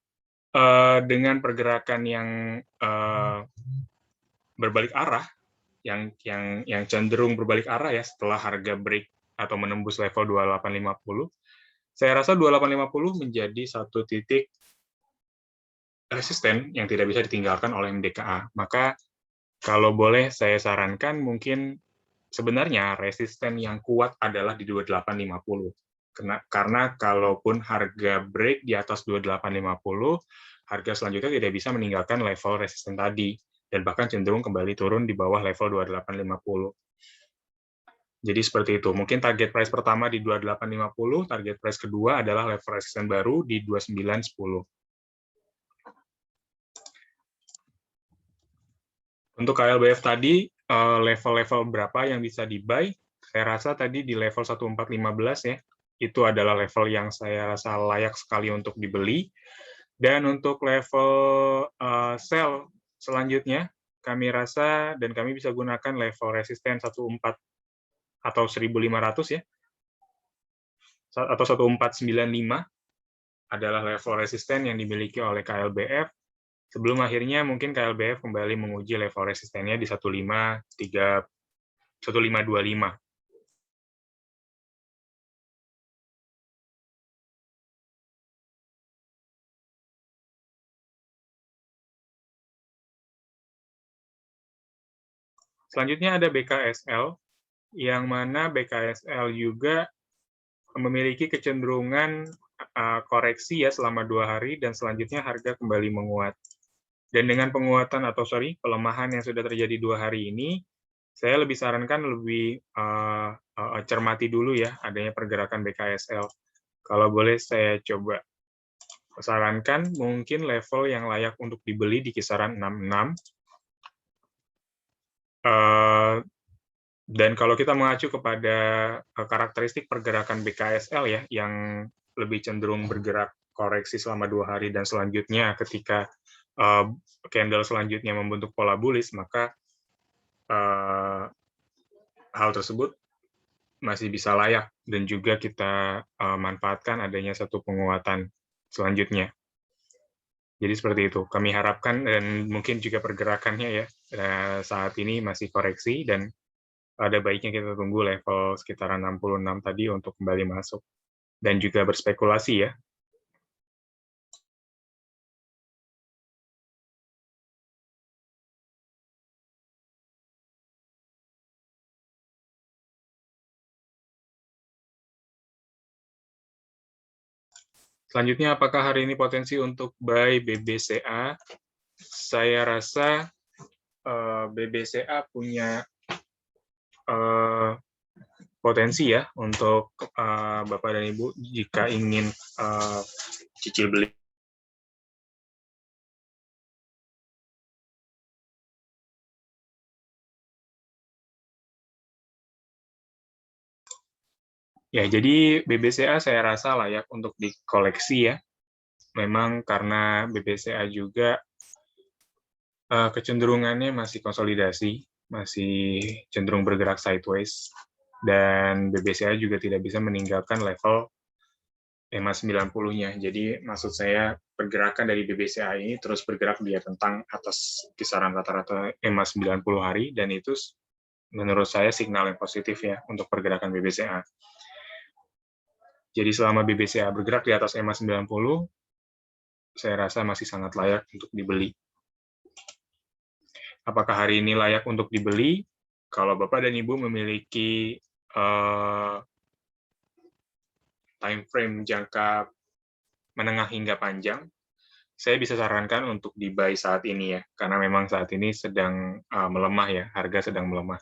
dengan pergerakan yang berbalik arah, yang cenderung berbalik arah ya setelah harga break atau menembus level 2850, saya rasa 2850 menjadi satu titik resisten yang tidak bisa ditinggalkan oleh MDKA. Maka kalau boleh saya sarankan mungkin sebenarnya resisten yang kuat adalah di 2850. Karena kalaupun harga break di atas 2850, harga selanjutnya tidak bisa meninggalkan level resisten tadi dan bahkan cenderung kembali turun di bawah level 2850. Jadi seperti itu. Mungkin target price pertama di 2850, target price kedua adalah level resisten baru di 2910. Untuk KLBF tadi, level-level berapa yang bisa di-buy? Saya rasa tadi di level 1415 ya, itu adalah level yang saya rasa layak sekali untuk dibeli. Dan untuk level sell Selanjutnya, kami rasa dan kami bisa gunakan level resisten 14 atau 1500 ya, atau 1495 adalah level resisten yang dimiliki oleh KLBF, sebelum akhirnya mungkin KLBF kembali menguji level resistennya di 1525. Selanjutnya ada BKSL, yang mana BKSL juga memiliki kecenderungan koreksi ya selama 2 hari, dan selanjutnya harga kembali menguat. Dan dengan penguatan pelemahan yang sudah terjadi 2 hari ini, saya lebih sarankan lebih cermati dulu ya adanya pergerakan BKSL. Kalau boleh saya coba sarankan mungkin level yang layak untuk dibeli di kisaran 66. Dan kalau kita mengacu kepada karakteristik pergerakan BKSL ya, yang lebih cenderung bergerak koreksi selama 2 hari dan selanjutnya ketika candle selanjutnya membentuk pola bullish, maka hal tersebut masih bisa layak dan juga kita manfaatkan adanya satu penguatan selanjutnya. Jadi seperti itu. Kami harapkan dan mungkin juga pergerakannya ya saat ini masih koreksi dan ada baiknya kita tunggu level sekitaran 66 tadi untuk kembali masuk dan juga berspekulasi ya. Selanjutnya, apakah hari ini potensi untuk buy BBCA? Saya rasa BBCA punya potensi ya untuk Bapak dan Ibu jika ingin cicil beli. Ya, jadi BBCA saya rasa layak untuk dikoleksi ya. Memang karena BBCA juga kecenderungannya masih konsolidasi, masih cenderung bergerak sideways, dan BBCA juga tidak bisa meninggalkan level EMA 90-nya. Jadi maksud saya pergerakan dari BBCA ini terus bergerak di tentang atas kisaran rata-rata EMA 90 hari, dan itu menurut saya signal yang positif ya untuk pergerakan BBCA. Jadi selama BBCA bergerak di atas EMA 90, saya rasa masih sangat layak untuk dibeli. Apakah hari ini layak untuk dibeli? Kalau Bapak dan Ibu memiliki time frame jangka menengah hingga panjang, saya bisa sarankan untuk di-buy saat ini ya, karena memang saat ini sedang melemah ya, harga sedang melemah.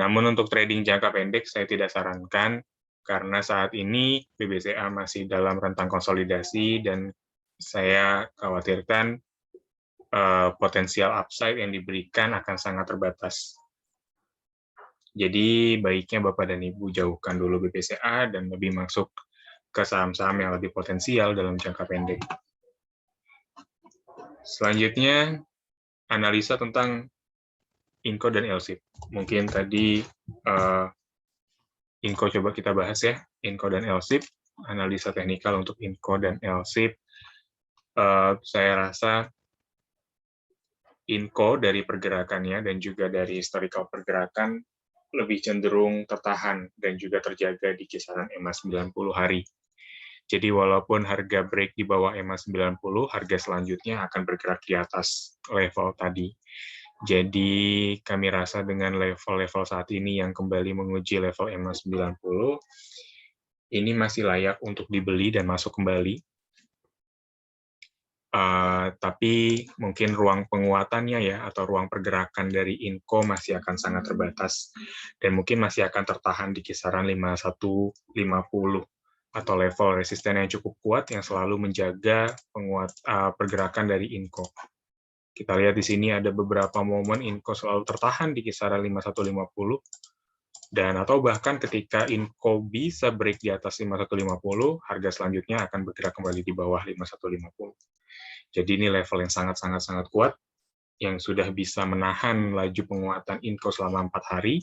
Namun untuk trading jangka pendek saya tidak sarankan, karena saat ini BBCA masih dalam rentang konsolidasi dan saya khawatirkan potensial upside yang diberikan akan sangat terbatas. Jadi baiknya Bapak dan Ibu jauhkan dulu BBCA dan lebih masuk ke saham-saham yang lebih potensial dalam jangka pendek. Selanjutnya, analisa tentang INCO dan LSIP. Mungkin tadi INCO coba kita bahas ya, INCO dan LSIP, analisa teknikal untuk INCO dan LSIP. Saya rasa INCO dari pergerakannya dan juga dari historical pergerakan lebih cenderung tertahan dan juga terjaga di kisaran EMA 90 hari. Jadi walaupun harga break di bawah EMA 90, harga selanjutnya akan bergerak di atas level tadi. Jadi kami rasa dengan level-level saat ini yang kembali menguji level EMA 90, ini masih layak untuk dibeli dan masuk kembali. Tapi mungkin ruang penguatannya ya, atau ruang pergerakan dari INCO masih akan sangat terbatas, dan mungkin masih akan tertahan di kisaran 5150 atau level resisten yang cukup kuat yang selalu menjaga pergerakan dari INCO. Kita lihat di sini ada beberapa momen INCO selalu tertahan di kisaran 5150, dan atau bahkan ketika INCO bisa break di atas 5150, harga selanjutnya akan bergerak kembali di bawah 5150. Jadi ini level yang sangat kuat. yang sudah bisa menahan laju penguatan INCO selama 4 hari.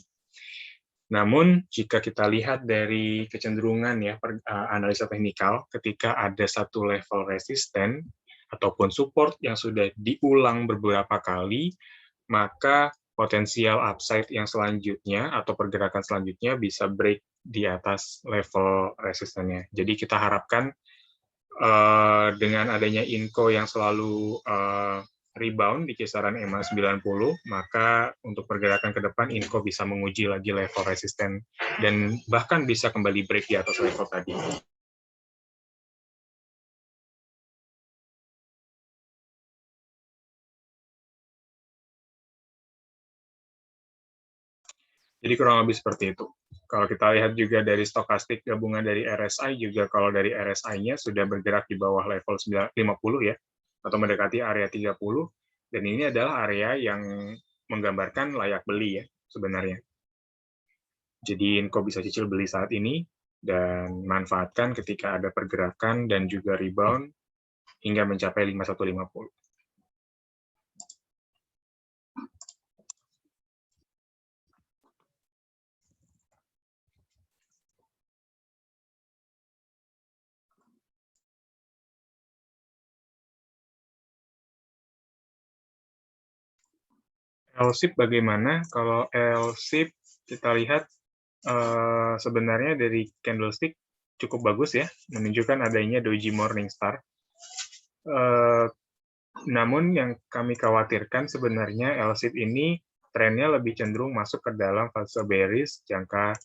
Namun, jika kita lihat dari kecenderungan ya analisa teknikal, ketika ada satu level resisten ataupun support yang sudah diulang beberapa kali, maka potensial upside yang selanjutnya atau pergerakan selanjutnya bisa break di atas level resistennya. Jadi kita harapkan dengan adanya INCO yang selalu rebound di kisaran EMA 90, maka untuk pergerakan ke depan INCO bisa menguji lagi level resisten dan bahkan bisa kembali break di atas level tadi. Jadi kurang lebih seperti itu. Kalau kita lihat juga dari stokastik gabungan dari RSI juga, kalau dari RSI-nya sudah bergerak di bawah level 50 ya, atau mendekati area 30, dan ini adalah area yang menggambarkan layak beli ya sebenarnya. Jadi Inco bisa cicil beli saat ini dan manfaatkan ketika ada pergerakan dan juga rebound hingga mencapai 5150. L-shape bagaimana? Kalau L-shape kita lihat sebenarnya dari candlestick cukup bagus ya, menunjukkan adanya doji Morningstar. Namun yang kami khawatirkan sebenarnya L-shape ini trennya lebih cenderung masuk ke dalam fase bearish jangka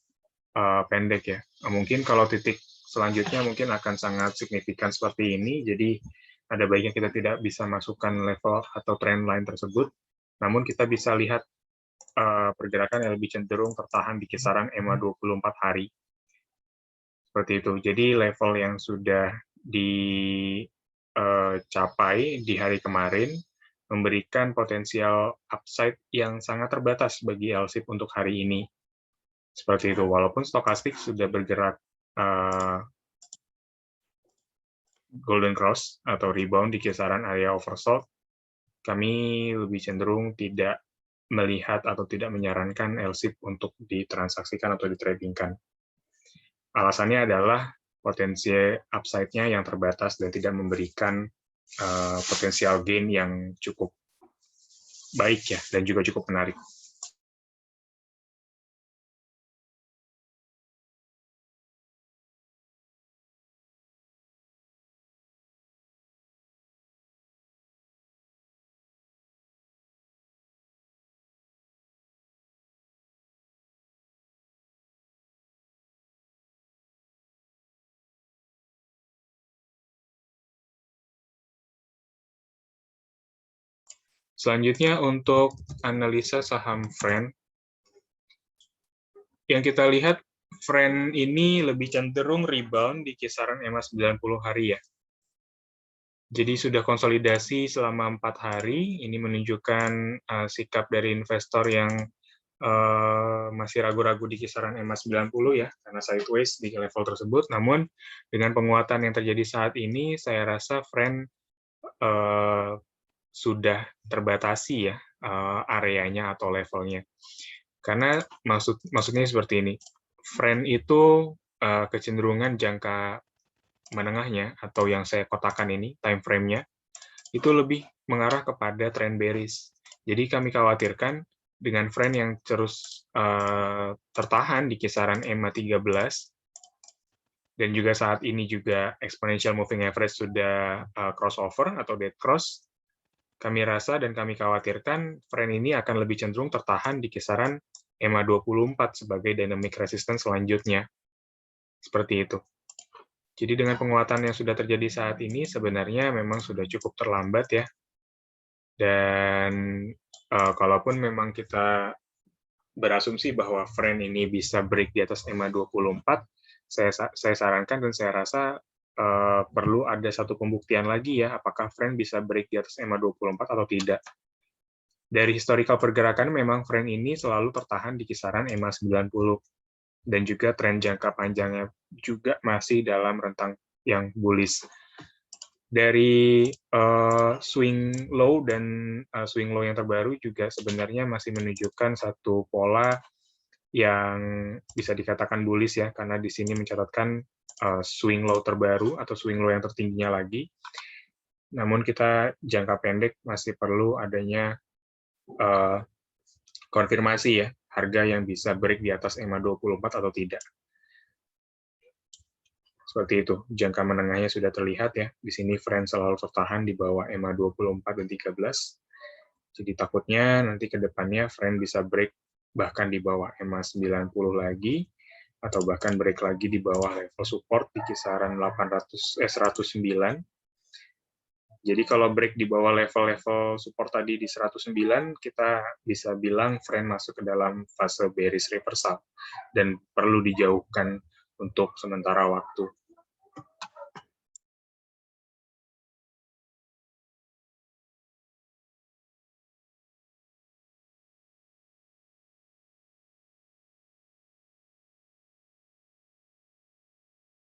pendek ya. Mungkin kalau titik selanjutnya mungkin akan sangat signifikan seperti ini, jadi ada baiknya kita tidak bisa masukkan level atau trend line tersebut, namun kita bisa lihat pergerakan yang lebih cenderung tertahan di kisaran EMA 24 hari. Seperti itu. Jadi level yang sudah dicapai di hari kemarin memberikan potensial upside yang sangat terbatas bagi L-shape untuk hari ini. Seperti itu. Walaupun stokastik sudah bergerak golden cross atau rebound di kisaran area oversold, kami lebih cenderung tidak melihat atau tidak menyarankan L-shape untuk ditransaksikan atau ditradingkan. Alasannya adalah potensi upside-nya yang terbatas dan tidak memberikan potensial gain yang cukup baik ya dan juga cukup menarik. Selanjutnya untuk analisa saham Friend, yang kita lihat Friend ini lebih cenderung rebound di kisaran EMA 90 hari ya. Jadi sudah konsolidasi selama 4 hari, ini menunjukkan sikap dari investor yang masih ragu-ragu di kisaran EMA 90 ya, karena sideways di level tersebut. Namun dengan penguatan yang terjadi saat ini, saya rasa Friend sudah terbatasi ya areanya atau levelnya. Karena maksudnya seperti ini, Friend itu kecenderungan jangka menengahnya atau yang saya kotakan ini time frame-nya itu lebih mengarah kepada trend bearish. Jadi kami khawatirkan dengan Friend yang terus tertahan di kisaran EMA 13 dan juga saat ini juga exponential moving average sudah crossover atau dead cross, kami rasa dan kami khawatirkan Friend ini akan lebih cenderung tertahan di kisaran EMA 24 sebagai dynamic resistance selanjutnya. Seperti itu. Jadi dengan penguatan yang sudah terjadi saat ini sebenarnya memang sudah cukup terlambat ya. Dan kalaupun memang kita berasumsi bahwa Friend ini bisa break di atas EMA 24, saya sarankan dan saya rasa perlu ada satu pembuktian lagi ya, apakah Friend bisa break di atas EMA 24 atau tidak. Dari historical pergerakan memang Friend ini selalu tertahan di kisaran EMA 90 dan juga tren jangka panjangnya juga masih dalam rentang yang bullish. Dari swing low dan swing low yang terbaru juga sebenarnya masih menunjukkan satu pola yang bisa dikatakan bullish ya, karena di sini mencatatkan swing low terbaru atau swing low yang tertingginya lagi. Namun kita jangka pendek masih perlu adanya konfirmasi ya, harga yang bisa break di atas EMA 24 atau tidak. Seperti itu, jangka menengahnya sudah terlihat ya. Di sini friend selalu tertahan di bawah EMA 24 dan 13. Jadi takutnya nanti ke depannya friend bisa break bahkan di bawah EMA 90 lagi, atau bahkan break lagi di bawah level support di kisaran 109. Jadi kalau break di bawah level-level support tadi di 109, kita bisa bilang friend masuk ke dalam fase bearish reversal dan perlu dijauhkan untuk sementara waktu.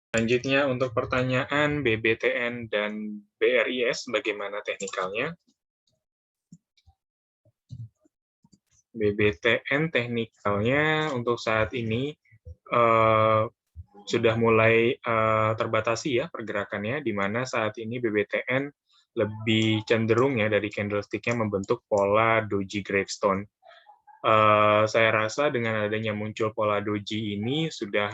Selanjutnya untuk pertanyaan BBTN dan BRIS, bagaimana teknikalnya? BBTN teknikalnya untuk saat ini sudah mulai terbatasi ya pergerakannya, di mana saat ini BBTN lebih cenderung ya dari candlestick-nya membentuk pola doji gravestone. Saya rasa dengan adanya muncul pola doji ini sudah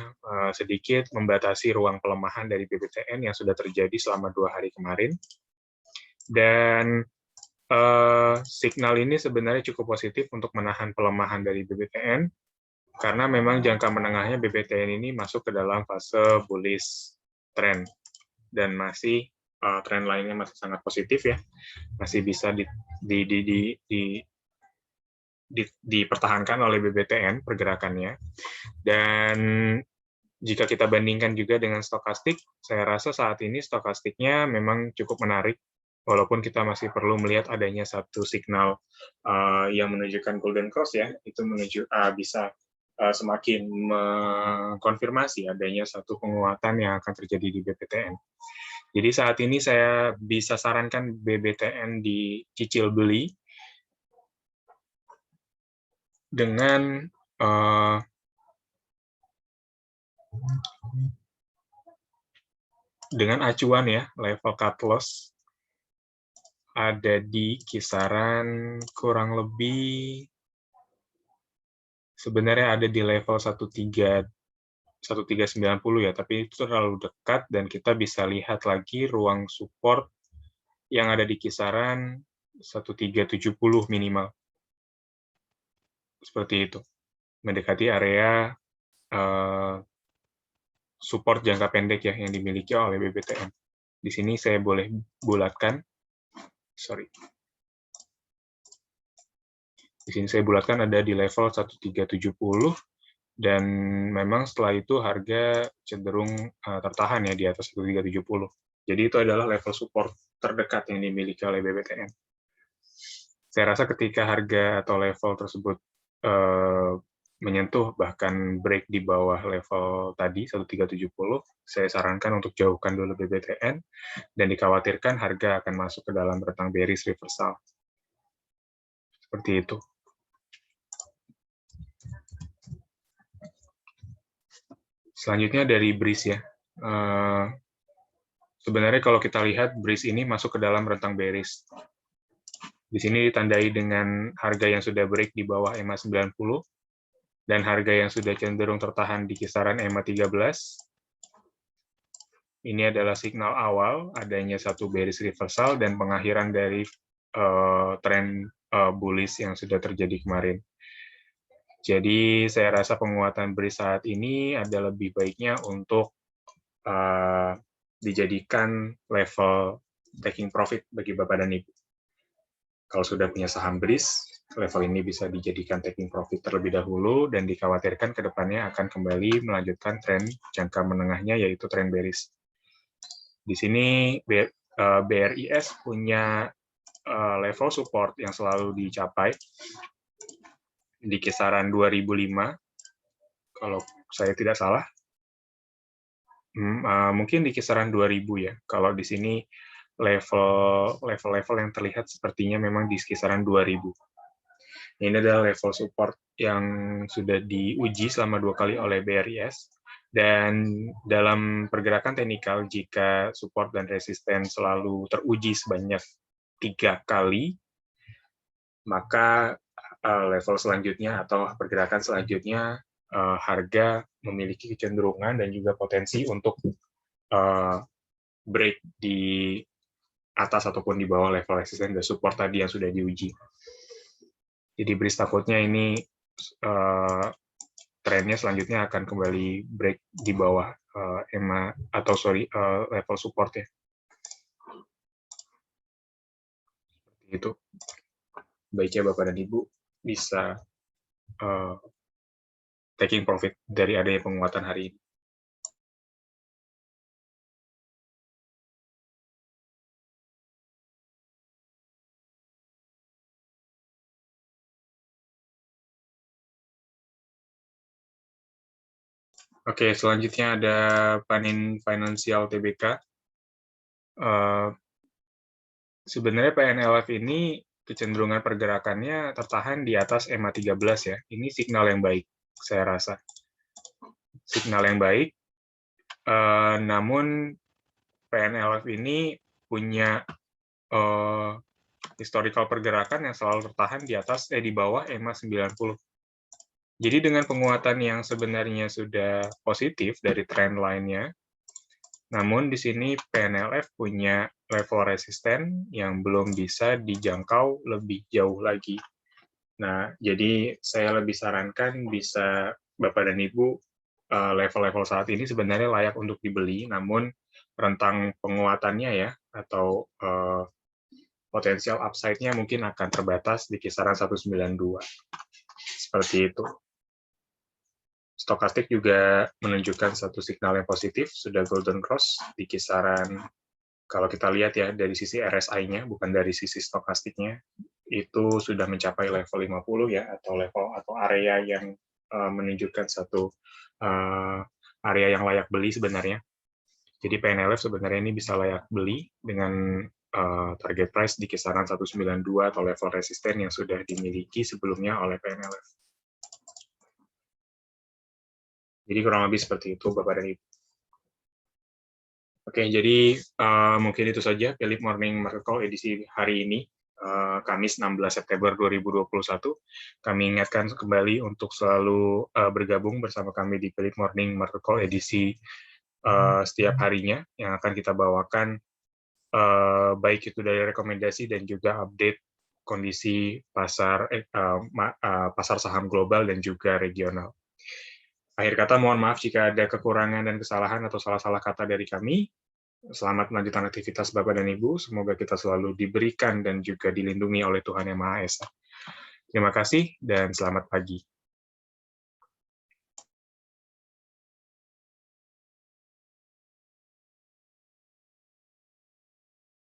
sedikit membatasi ruang pelemahan dari BBTN yang sudah terjadi selama 2 hari kemarin. Dan signal ini sebenarnya cukup positif untuk menahan pelemahan dari BBTN, karena memang jangka menengahnya BBTN ini masuk ke dalam fase bullish trend, dan masih tren lainnya masih sangat positif ya, masih bisa dipertahankan oleh BBTN pergerakannya. Dan jika kita bandingkan juga dengan stokastik, saya rasa saat ini stokastiknya memang cukup menarik, walaupun kita masih perlu melihat adanya satu signal yang menunjukkan golden cross ya, itu bisa semakin mengkonfirmasi adanya satu penguatan yang akan terjadi di BBTN. Jadi saat ini saya bisa sarankan BBTN dicicil beli dengan acuan ya, level cut loss ada di kisaran kurang lebih sebenarnya ada di level 1390 ya, tapi itu terlalu dekat dan kita bisa lihat lagi ruang support yang ada di kisaran 1370 minimal. Seperti itu. Mendekati area support jangka pendek ya yang dimiliki oleh BBTN. Di sini saya boleh bulatkan. Di sini saya bulatkan ada di level 1370, dan memang setelah itu harga cenderung tertahan ya di atas 1370. Jadi itu adalah level support terdekat yang dimiliki oleh BBTN. Saya rasa ketika harga atau level tersebut menyentuh bahkan break di bawah level tadi 1370, saya sarankan untuk jauhkan dulu BBTN dan dikhawatirkan harga akan masuk ke dalam rentang bearish reversal. Seperti itu. Selanjutnya dari BRIS ya. Sebenarnya kalau kita lihat BRIS ini masuk ke dalam rentang bearish. Di sini ditandai dengan harga yang sudah break di bawah EMA 90 dan harga yang sudah cenderung tertahan di kisaran EMA 13. Ini adalah signal awal adanya satu bearish reversal dan pengakhiran dari tren bullish yang sudah terjadi kemarin. Jadi saya rasa penguatan BRIS saat ini ada lebih baiknya untuk dijadikan level taking profit bagi Bapak dan Ibu. Kalau sudah punya saham BRIS, level ini bisa dijadikan taking profit terlebih dahulu dan dikhawatirkan ke depannya akan kembali melanjutkan tren jangka menengahnya, yaitu tren bearish. Di sini BRIS punya level support yang selalu dicapai di kisaran 2005, kalau saya tidak salah. Mungkin di kisaran 2000 ya. Kalau di sini level yang terlihat sepertinya memang di kisaran 2000. Ini adalah level support yang sudah diuji selama 2 kali oleh BRIS, dan dalam pergerakan teknikal, jika support dan resisten selalu teruji sebanyak 3 kali, maka level selanjutnya atau pergerakan selanjutnya harga memiliki kecenderungan dan juga potensi untuk break di atas ataupun di bawah level resisten dan support tadi yang sudah diuji. Jadi beris takutnya ini trennya selanjutnya akan kembali break di bawah EMA atau level support ya. Seperti itu. Baiknya Bapak dan Ibu bisa taking profit dari adanya penguatan hari ini. Oke, selanjutnya ada Panin Financial Tbk. Sebenarnya PNLF ini kecenderungan pergerakannya tertahan di atas EMA 13 ya. Ini signal yang baik, saya rasa. Signal yang baik, namun PNLF ini punya historical pergerakan yang selalu tertahan di bawah EMA 90. Jadi dengan penguatan yang sebenarnya sudah positif dari trend line-nya, namun di sini PNLF punya level resisten yang belum bisa dijangkau lebih jauh lagi. Nah, jadi saya lebih sarankan bisa Bapak dan Ibu level-level saat ini sebenarnya layak untuk dibeli, namun rentang penguatannya ya atau potensial upside-nya mungkin akan terbatas di kisaran 192. Seperti itu. Stokastik juga menunjukkan satu signal yang positif, sudah golden cross di kisaran, kalau kita lihat ya dari sisi RSI-nya, bukan dari sisi stokastiknya, itu sudah mencapai level 50 ya, atau level atau area yang menunjukkan satu area yang layak beli sebenarnya. Jadi PNLF sebenarnya ini bisa layak beli dengan target price di kisaran 192 atau level resisten yang sudah dimiliki sebelumnya oleh PNLF. Jadi kurang lebih seperti itu, Bapak dan Ibu. Oke, jadi mungkin itu saja Philip Morning Market Call edisi hari ini, Kamis 16 September 2021. Kami ingatkan kembali untuk selalu bergabung bersama kami di Philip Morning Market Call edisi setiap harinya, yang akan kita bawakan baik itu dari rekomendasi dan juga update kondisi pasar saham global dan juga regional. Akhir kata, mohon maaf jika ada kekurangan dan kesalahan atau salah-salah kata dari kami. Selamat melanjutkan aktivitas Bapak dan Ibu. Semoga kita selalu diberikan dan juga dilindungi oleh Tuhan Yang Maha Esa. Terima kasih dan selamat pagi.